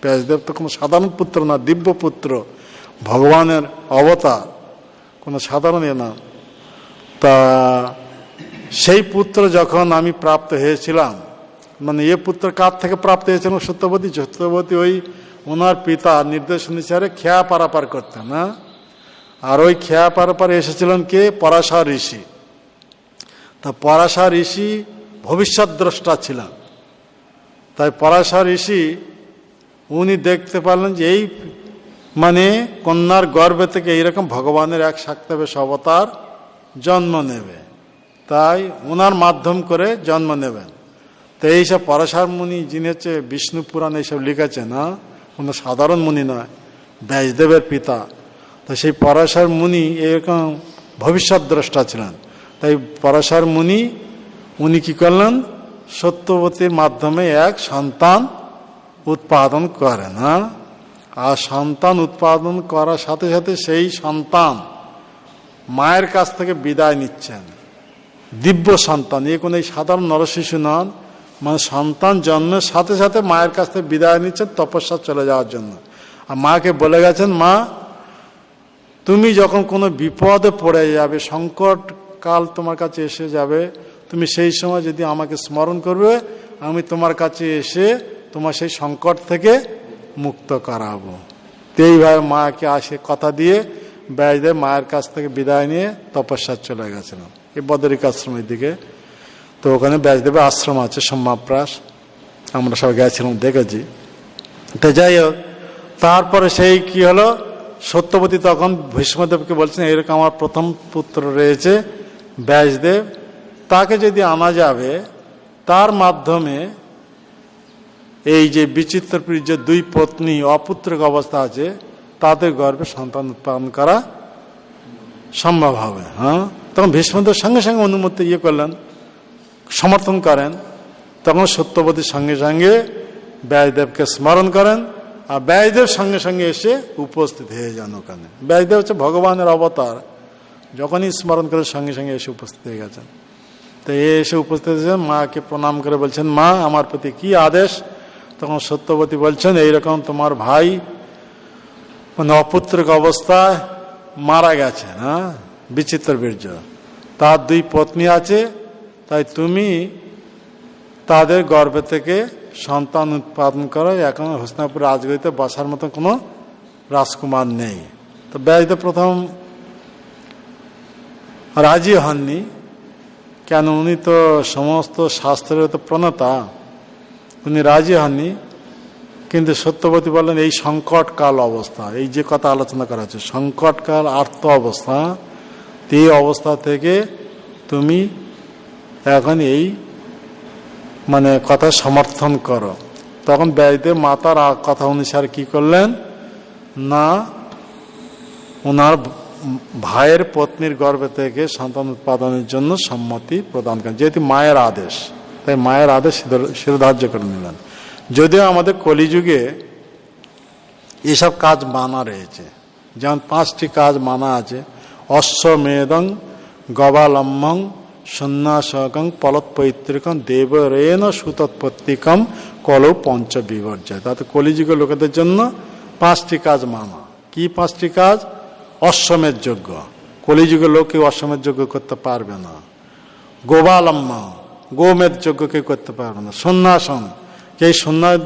ব্যাসদেব তো কোনো সাধারণ পুত্র না, দিব্য পুত্র, ভগবানের অবতার, কোনো সাধারণ না। তা সেই পুত্র যখন আমি প্রাপ্ত হয়েছিলাম, মানে এ পুত্র কার থেকে প্রাপ্ত হয়েছিল? সত্যবতী। সত্যবতী ওই ওনার পিতা নির্দেশ অনুসারে খেয়া পারাপার করতেন। হ্যাঁ, আর ওই খেয়া পারাপার এসেছিলেন কে? পরাশর ঋষি। তা পরাশর ঋষি ভবিষ্যৎ দ্রষ্টা ছিলেন। তাই পরাশর ঋষি উনি দেখতে পারলেন যে এই মানে কন্যার গর্ভে থেকে এইরকম ভগবানের এক শাক্তবেশ অবতার জন্ম নেবে, তাই ওনার মাধ্যম করে জন্ম নেবেন। তো এইসব পরাশর মুনি, যিনি হচ্ছে বিষ্ণু পুরাণ এইসব লিখেছেন, না কোনো সাধারণ মুনি নয়, ব্যাসদেবের পিতা। তো সেই পরাশর মুনি এরকম ভবিষ্যৎ দ্রষ্টা ছিলেন। তাই পরাশর মুনি উনি কি করলেন? সত্যবতীর মাধ্যমে এক সন্তান উৎপাদন করেন। হ্যাঁ, আর সন্তান উৎপাদন করার সাথে সাথে সেই সন্তান মায়ের কাছ থেকে বিদায় নিচ্ছেন, দিব্য সন্তান। এ কোনো এই সাধারণ নরশিশু নন, মানে সন্তান জন্মের সাথে সাথে মায়ের কাছ থেকে বিদায় নিচ্ছেন তপস্যা চলে যাওয়ার জন্য। আর মাকে বলে গেছেন, মা তুমি যখন কোনো বিপদে পড়ে যাবে, সংকট কাল তোমার কাছে এসে যাবে, তুমি সেই সময় যদি আমাকে স্মরণ করবে, আমি তোমার কাছে এসে তোমার সেই সংকট থেকে মুক্ত করাবো। তো এইভাবে মাকে আসে কথা দিয়ে ব্যাসদেব মায়ের কাছ থেকে বিদায় নিয়ে তপস্যা চলে গেছিলেন এই বদরিক আশ্রমের দিকে। তো ওখানে ব্যাসদেবের আশ্রম আছে সোমাপ্রাস, আমরা সব গেছিলাম, দেখেছি। তো যাই হোক, তারপরে সেই কি হলো, সত্যবতী তখন ভীষ্মদেবকে বলছেন, এরকম আমার প্রথম পুত্র রয়েছে ব্যাসদেব, তাকে যদি আনা যাবে, তার মাধ্যমে এই যে বিচিত্র যে দুই পত্নী অপুত্রিক অবস্থা আছে তাদের গর্ভে সন্তান উৎপাদন করা সম্ভব হবে। হ্যাঁ, তখন ভীষ্মদেব সঙ্গে সঙ্গে অনুমতি করলেন, সমর্থন করেন। তখন সত্যবতীর সঙ্গে সঙ্গে ব্যাসদেবকে স্মরণ করেন, আর ব্যাসদেব সঙ্গে সঙ্গে এসে উপস্থিত হয়ে যান ওখানে। ব্যাসদেব হচ্ছে ভগবানের অবতার, যখনই স্মরণ করে সঙ্গে সঙ্গে এসে উপস্থিত হয়ে গেছেন। তো এসে উপস্থিত হয়েছেন, মাকে প্রণাম করে বলছেন, মা আমার প্রতি কি আদেশ? তখন সত্যবতী বলছেন, এইরকম তোমার ভাই মানে অপুত্রিক অবস্থায় মারা গেছে। হ্যাঁ, বিচিত্র বীর্য, তার দুই পত্নী আছে, তাই তুমি তাদের গর্ভে থেকে সন্তান উৎপাদন করো। এখন হস্তিনাপুর রাজগদিতে বসার মতো কোনো রাজকুমার নেই। তো ব্যাসদেব প্রথম রাজি হননি, কেন উনি তো সমস্ত শাস্ত্রের তো প্রণেতা, উনি রাজি হননি। কিন্তু সত্যবতী বললেন, এই সংকটকাল অবস্থা, এই যে কথা আলোচনা করা হচ্ছে, সংকটকাল আর্ত অবস্থা, এই অবস্থা থেকে তুমি এখন এই মানে কথা সমর্থন করো। তখন ব্যাসদেব মাতার কথা অনুসারে কি করলেন না, ওনার ভাইয়ের পত্নীর গর্ভে থেকে সন্তান উৎপাদনের জন্য সম্মতি প্রদান করেন, যেহেতু মায়ের আদেশ, তাই মায়ের আদেশ শিরোধার্য করে নিলেন। যদিও আমাদের কলিযুগে এসব কাজ মানা রয়েছে, যেমন 5টি কাজ মানা আছে, অশ্বমেধং গবালম্বং সন্ন্যাসকং পলৎপৈতৃকং দেবরেণ সুতৎপত্তিকম কলৌ পঞ্চ বিবর্জয়। তাতে কলিযুগের লোকেদের জন্য 5টি কাজ মানা। কি 5টি কাজ? অশ্বমেধ যজ্ঞ, কলিযুগের লোক কেউ অশ্বমেধ যজ্ঞ করতে পারবে না। গোবালম্ব, গোমেধ যজ্ঞ কেউ করতে পারবে না। সন্ন্যাসন, কেউ সন্ন্যাস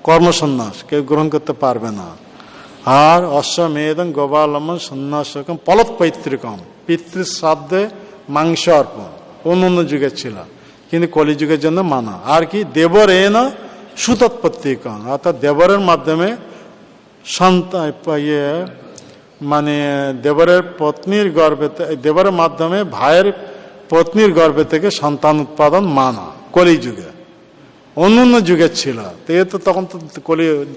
কর্মসন্ন্যাস কেউ গ্রহণ করতে পারবে না। আর অশ্বমেধম গোপালম্বন সন্ন্যাসকম পলত পৈতৃকম, পিতৃশ্রাদ্ধে মাংস অর্পণ অন্য অন্য যুগের ছিল, কিন্তু কলিযুগের জন্য মানা। আর কি দেবর এ না সুতৎপত্তিকম, অর্থাৎ দেবরের মাধ্যমে সন্তান মানে দেবরের পত্নীর গর্ভে, দেবরের মাধ্যমে ভাইয়ের পত্নীর গর্ভে থেকে সন্তান উৎপাদন মানা কলিযুগে। অন্য অন্য যুগের ছিল তো, এ তো তখন তো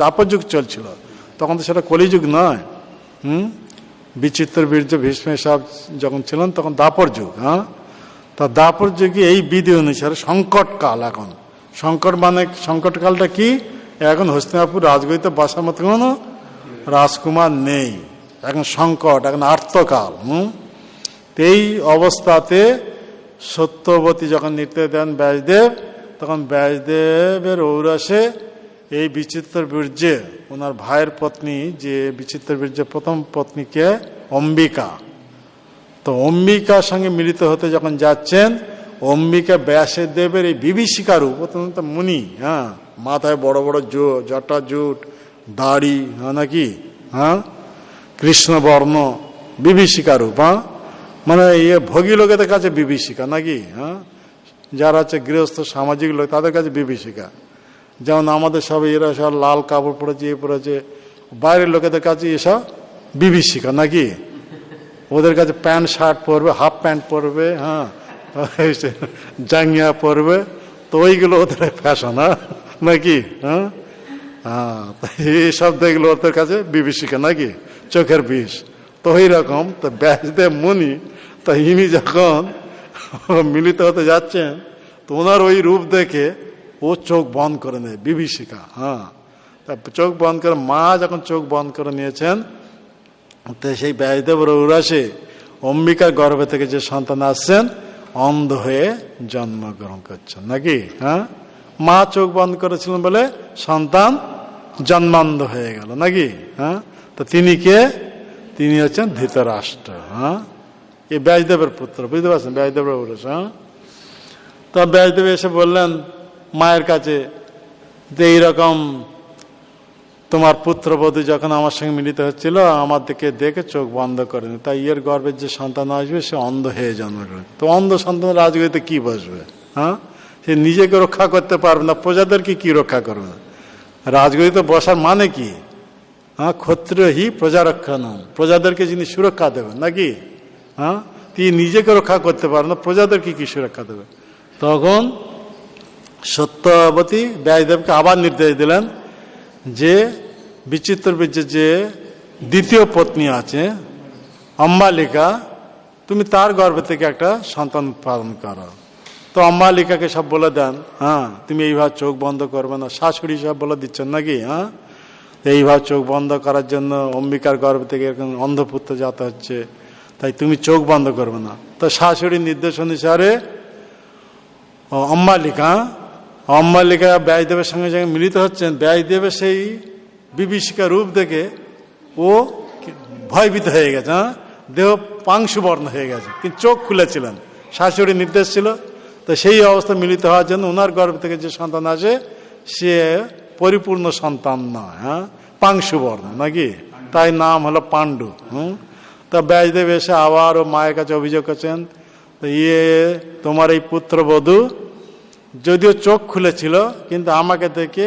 দ্বাপর যুগ চলছিল, তখন তো সেটা কলিযুগ নয়। বিচিত্র বীর্য ভীষ্ম সব যখন ছিলেন তখন দ্বাপর যুগ। তা দ্বাপর যুগে এই বিধি অনুসারে সংকটকাল। এখন সংকটকালটা কি? এখন হস্তিনাপুর রাজগদিতে বসার মতো কোনো রাজকুমার নেই, এখন সংকট, এখন আর্তকাল। এই অবস্থাতে সত্যবতী যখন নির্দেশ দেন ব্যাসদেব, তখন ব্যাসদেবের ঔরসে এই বিচিত্র বীর্যে ওনার ভাইয়ের পত্নী, যে বিচিত্র বীর্যের প্রথম পত্নীকে অম্বিকা, তো অম্বিকার সঙ্গে মিলিত হতে যখন যাচ্ছেন, অম্বিকা ব্যাসদেবের এই বিভীষিকা রূপ, অত্যন্ত মুনি, মাথায় বড় বড় জটা জুট দাড়ি, নাকি কৃষ্ণবর্ণ বিভীষিকা রূপ, মানে ইয়ে ভোগী লোকেদের কাছে বিভীষিকা নাকি, যারা হচ্ছে গৃহস্থ সামাজিক লোক তাদের কাছে বিভীষিকা। যেমন আমাদের সব এরা সব লাল কাপড় পরেছে, এ পরেছে, বাইরের লোকেদের কাছে এসব বিভীষিকা নাকি। ওদের কাছে প্যান্ট শার্ট পরবে, হাফ প্যান্ট পরবে, জাঙ্গিয়া পরবে, তো ওইগুলো ওদের ফ্যাশন নাকি। এইসব দেখলো ওদের কাছে বিভীষিকা নাকি, চোখের বিষ। তো ওই রকম তো ব্যাসদেব মুনি, তা ইনি যখন মিলিত হতে যাচ্ছেন, তো ওনার ওই রূপ দেখে ও চোখ বন্ধ করে নেয় বিভীষিকা। চোখ বন্ধ করে, মা যখন চোখ বন্ধ করে নিয়েছেন, তো সেই ব্যাসদেবের ঔরাসে অম্বিকার গর্ভে থেকে যে সন্তান আসছেন, অন্ধ হয়ে জন্মগ্রহণ করছেন নাকি। মা চোখ বন্ধ করেছিলেন বলে সন্তান জন্মান্ধ হয়ে গেল নাকি। তো তিনি কে? তিনি হচ্ছেন ধৃতরাষ্ট্র। এই ব্যাসদেবের পুত্র, বুঝতে পারছেন, ব্যাসদেবের ঔরস। তো ব্যাসদেব এসে বললেন মায়ের কাছে যে এইরকম তোমার পুত্রবধূ যখন আমার সঙ্গে মিলিত হচ্ছিল, আমার দিকে দেখে চোখ বন্ধ করেনি, তাই এর গর্ভের যে সন্তান আসবে সে অন্ধ হয়ে জন্মগ্রহণ। তো অন্ধ সন্তান রাজগদিতে কি বসবে? সে নিজেকে রক্ষা করতে পারবে না, প্রজাদেরকে কি রক্ষা করবে? রাজগদিতে বসার মানে কি? ক্ষত্রিয় হি প্রজা রক্ষণ, প্রজাদেরকে যিনি সুরক্ষা দেবেন নাকি। তিনি নিজেকে রক্ষা করতে পারেন না, প্রজাদেরকে কি সুরক্ষা দেবে? তখন সত্যবতী ব্যাসদেবকে আবার নির্দেশ দিলেন যে বিচিত্র বীর্যের যে দ্বিতীয় পত্নী আছে অম্বালিকা, তুমি তার গর্ভ থেকে একটা সন্তান উৎপাদন করো। তো অম্বালিকাকে সব বলে দেন, তুমি এইভাবে চোখ বন্ধ করবে না। শাশুড়ি সব বলে দিচ্ছেন নাকি। এইভাবে চোখ বন্ধ করার জন্য অম্বিকার গর্ভ থেকে এরকম অন্ধপুত্র জাত হচ্ছে, তাই তুমি চোখ বন্ধ করবে না। তো শাশুড়ির নির্দেশ অনুসারে অম্বালিকা ব্যাসদেবের সঙ্গে যখন মিলিত হচ্ছেন, ব্যাসদেবের সেই বিভীষিকা রূপ দেখে ও ভয়ভীত হয়ে গেছে, দেহ পাংশুবর্ণ হয়ে গেছে, কিন্তু চোখ খুলেছিলেন, শাশুড়ির নির্দেশ ছিল। তো সেই অবস্থা মিলিত হওয়ার জন্য ওনার গর্ভ থেকে যে সন্তান আসে সে পরিপূর্ণ সন্তান নয়, পাংশুবর্ণ নাকি, তাই নাম হলো পাণ্ডু। তা ব্যাসদেব এসে আবার ও মায়ের কাছে অভিযোগ করছেন, তো তোমার এই পুত্রবধূ যদিও চোখ খুলেছিল, কিন্তু আমাকে দেখে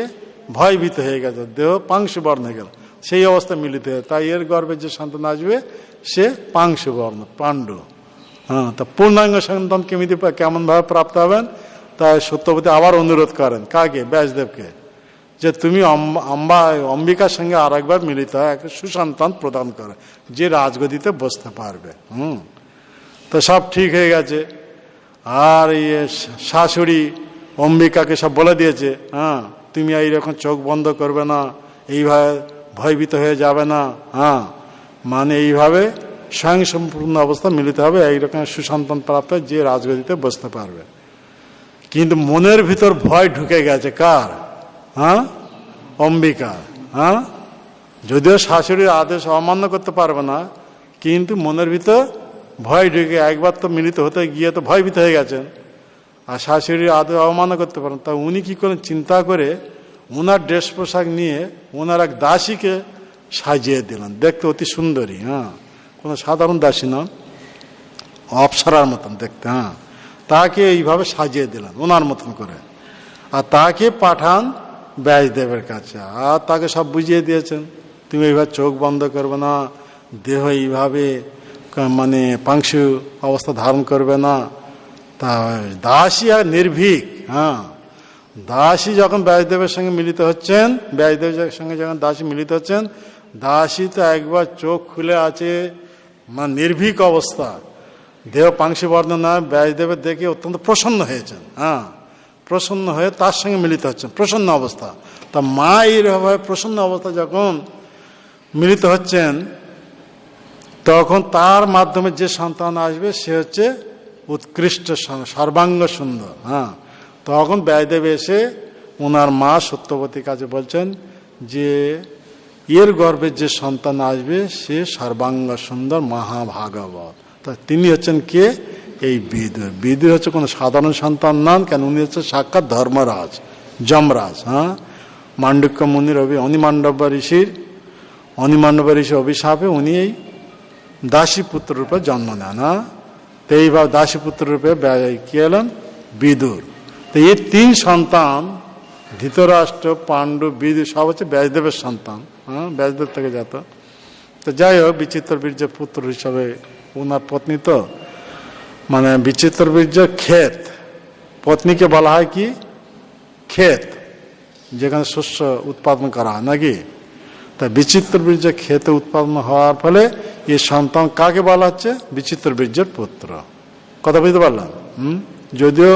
ভয়ভীত হয়ে গেছে, দেহ পাংশুবর্ণ হয়ে গেল, সেই অবস্থা মিলিত হয়ে, তাই এর গর্ভে যে সন্তান আসবে সে পাংশুবর্ণ পাণ্ডু। তা পূর্ণাঙ্গ সন্তান কেমন ভাবে প্রাপ্ত হবেন? তাই সত্যবতী আবার অনুরোধ করেন কাকে? ব্যাসদেবকে, যে তুমি অম্বিকার সঙ্গে আর একবার মিলিত হয়, একটা সুসন্তান প্রদান করে যে রাজগদিতে বসতে পারবে। তো সব ঠিক হয়ে গেছে। আর শাশুড়ি অম্বিকাকে সব বলে দিয়েছে, তুমি এইরকম চোখ বন্ধ করবে না, এইভাবে ভয়ভীত হয়ে যাবে না, মানে এইভাবে স্বয়ংসম্পূর্ণ অবস্থা মিলিত হবে, এইরকম সুসন্তান প্রাপ্ত যে রাজগদিতে বসতে পারবে। কিন্তু মনের ভিতর ভয় ঢুকে গেছে কার? অম্বিকা। যদিও শাশুড়ির আদেশ অমান্য করতে পারবে না, কিন্তু মনের ভিতর ভয় ঢুকে, একবার তো মিলিত হতে গিয়ে তো ভয়ভীত হয়ে গেছেন, আর শাশুড়ির আদেশ অমান্য করতে পারেন। তা উনি কি করেন? চিন্তা করে ওনার ড্রেস পোশাক নিয়ে ওনার এক দাসীকে সাজিয়ে দিলেন, দেখতে অতি সুন্দরী, হ্যাঁ, কোনো সাধারণ দাসী নন, অপ্সরার মতন দেখতে, হ্যাঁ, তাকে এইভাবে সাজিয়ে দিলেন ওনার মতন করে, আর তাকে পাঠান ব্যাসদেবের কাছে, আর তাকে সব বুঝিয়ে দিয়েছেন, তুমি এইভাবে চোখ বন্ধ করবে না, দেহ এইভাবে মানে পাংশু অবস্থা ধারণ করবে না। তা দাসী আর নির্ভীক, হ্যাঁ, দাসী যখন ব্যাসদেবের সঙ্গে মিলিত হচ্ছেন, ব্যাসদেবের সঙ্গে যখন দাসী মিলিত হচ্ছেন, দাসী তো একবার চোখ খুলে আছে, মানে নির্ভীক অবস্থা, দেহ পাংশু বর্ণ না, ব্যাসদেবের দেখে অত্যন্ত প্রসন্ন হয়েছেন, হ্যাঁ, প্রসন্ন হয়ে তার সঙ্গে মিলিত হচ্ছেন, প্রসন্ন অবস্থা। তা মা এইভাবে প্রসন্ন অবস্থা যখন মিলিত হচ্ছেন, তখন তার মাধ্যমে যে সন্তান আসবে সে হচ্ছে উৎকৃষ্ট সর্বাঙ্গ সুন্দর, হ্যাঁ। তখন ব্যাসদেব এসে ওনার মা সত্যবতীর কাছে বলছেন যে এর গর্ভে যে সন্তান আসবে সে সর্বাঙ্গ সুন্দর মহাভাগবত। তা তিনি হচ্ছেন কে? এই বিদুর। বিদুর হচ্ছে কোনো সাধারণ সন্তান নন, কেন উনি হচ্ছে সাক্ষাৎ ধর্মরাজ, যমরাজ, হ্যাঁ। মান্ডুক্য মুনির অনিমান্ডব্য ঋষির অভিশাপে উনি এই দাসী পুত্র রূপে জন্ম নেন, হ্যাঁ। তো এইভাবে দাসী পুত্র রূপে কি এলেন? বিদুর। তো এই তিন সন্তান, ধৃতরাষ্ট্র, পাণ্ডু, বিদুর, সব হচ্ছে ব্যাসদেবের সন্তান, হ্যাঁ, ব্যাসদেব থেকে জাত। তো যাই হোক, বিচিত্র বীর্যের পুত্র হিসাবে ওনার পত্নী, তো মানে বিচিত্র বীর্যের ক্ষেত, পত্নীকে বলা হয় কি? ক্ষেত, যেখানে শস্য উৎপাদন করা হয় নাকি। তা বিচিত্র বীর্যের ক্ষেতে উৎপাদন হওয়ার ফলে এই সন্তান কাকে বলা হচ্ছে? বিচিত্র বীর্যের পুত্র। কথা বুঝতে পারলাম? যদিও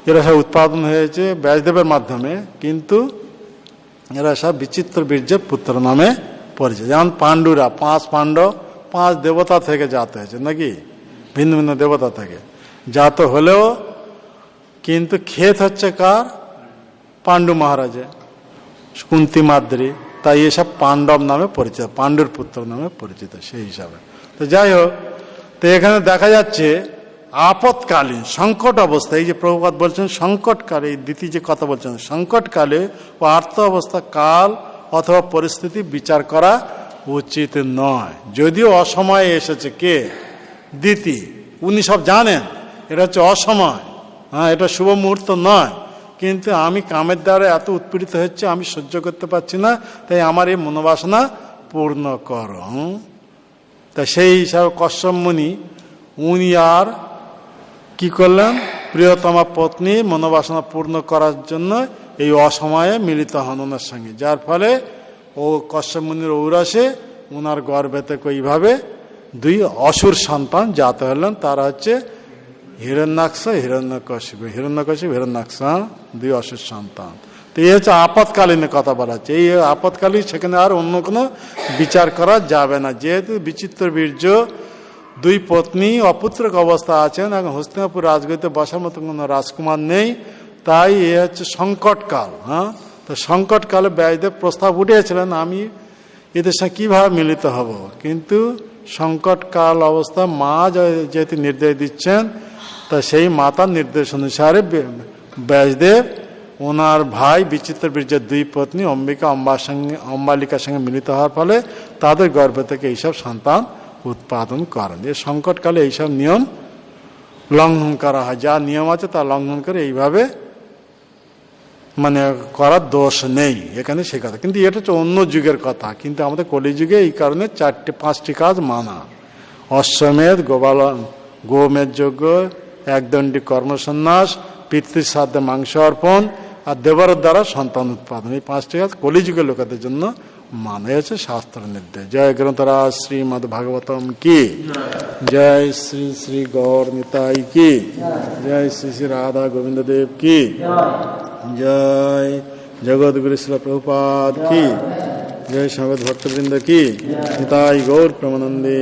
এরা সব উৎপাদন হয়েছে ব্যাসদেবের মাধ্যমে, কিন্তু এরা সব বিচিত্র বীর্যের পুত্র নামে পরিচিত। যেমন পাণ্ডুরা, 5 পাণ্ডব 5 দেবতা থেকে জাত হয়েছে নাকি, ভিন্ন ভিন্ন দেবতা থেকে জাত হলেও কিন্তু ক্ষেত হচ্ছে কার? পাণ্ডু মহারাজের, কুন্তী মাদ্রি। তাই এসব পাণ্ডব নামে পরিচিত, পাণ্ডুর পুত্র নামে পরিচিত সেই হিসাবে। তো যাই হোক, তো এখানে দেখা যাচ্ছে আপৎকালীন সংকট অবস্থা, এই যে প্রভুপাদ বলছেন সংকটকালে, এই দ্বিতীয় যে কথা বলছেন, সংকটকালে ও আর্ত অবস্থা কাল অথবা পরিস্থিতি বিচার করা উচিত নয়। যদিও অসময়ে এসেছে কে? দিতি, উনি সব জানেন এটা হচ্ছে অসময়, হ্যাঁ, এটা শুভ মুহূর্ত নয়, কিন্তু আমি কামের দ্বারা এত উৎপীড়িত হচ্ছে, আমি সহ্য করতে পারছি না, তাই আমার এই মনোবাসনা পূর্ণ করো। তা সেই হিসাবে কশ্যপ মুনি উনি আর কি করলেন? প্রিয়তমা পত্নী মনোবাসনা পূর্ণ করার জন্য এই অসময়ে মিলিত হন ওনার সঙ্গে, যার ফলে ও কশ্যপ মুনির ঔরসে ওনার গর্ভেতে এইভাবে 2 অসুর সন্তান জাত হলেন। তারা হচ্ছে হিরণ্যাক্ষ, হিরণ্যাক্ষ, 2 অসুর সন্তান। তো এই হচ্ছে আপৎকালীন কথা বলা হচ্ছে। এই আপৎকালীন, সেখানে আর অন্য কোনো বিচার করা যাবে না, যেহেতু বিচিত্র বীর্য 2 পত্নী অপুত্রক অবস্থা আছেন, এখন হস্তিনাপুর রাজগৃহে বসার মতো কোনো রাজকুমার নেই, তাই এ হচ্ছে সংকটকাল, হ্যাঁ। তো সংকটকালে ব্যাসদেব প্রস্তাব উঠিয়েছিলেন আমি এদের সঙ্গে কীভাবে মিলিত হব, কিন্তু সংকটকাল অবস্থা মা যেহেতু নির্দেশ দিচ্ছেন, তা সেই মাতার নির্দেশ অনুসারে ব্যাসদেব ওনার ভাই বিচিত্র বীর্যের 2 পত্নী অম্বালিকার সঙ্গে মিলিত হওয়ার ফলে তাদের গর্ভ থেকে এইসব সন্তান উৎপাদন করেন। এই সংকটকালে এইসব নিয়ম লঙ্ঘন করা হয়, যা নিয়ম আছে তা লঙ্ঘন করে এইভাবে মানে করার দোষ নেই এখানে, সে কথা। কিন্তু এটা হচ্ছে অন্য যুগের কথা, কিন্তু আমাদের কলিযুগে এই কারণে 5টি কাজ মানা: অশ্বমেধ, গোমেধ যজ্ঞ, একদণ্ডী কর্মসন্ন্যাস, পিতৃশ্রাদ্ধে মাংস অর্পণ, আর দেবরের দ্বারা সন্তান উৎপাদন। এই 5টি কাজ কলিযুগের লোকেদের জন্য মানা হয়েছে শাস্ত্র নির্দেশ। জয় গ্রন্থরাজ শ্রীমদ্ ভাগবতম কি জয়, শ্রী শ্রী গৌর নিতাই কি জয়, শ্রী শ্রী রাধা গোবিন্দ দেব কি জয়, জগৎগুরু শ্রী প্রভুপাদ কি জয়, সমবেত ভক্তবৃন্দ কি নিতাই গৌর প্রেমানন্দে।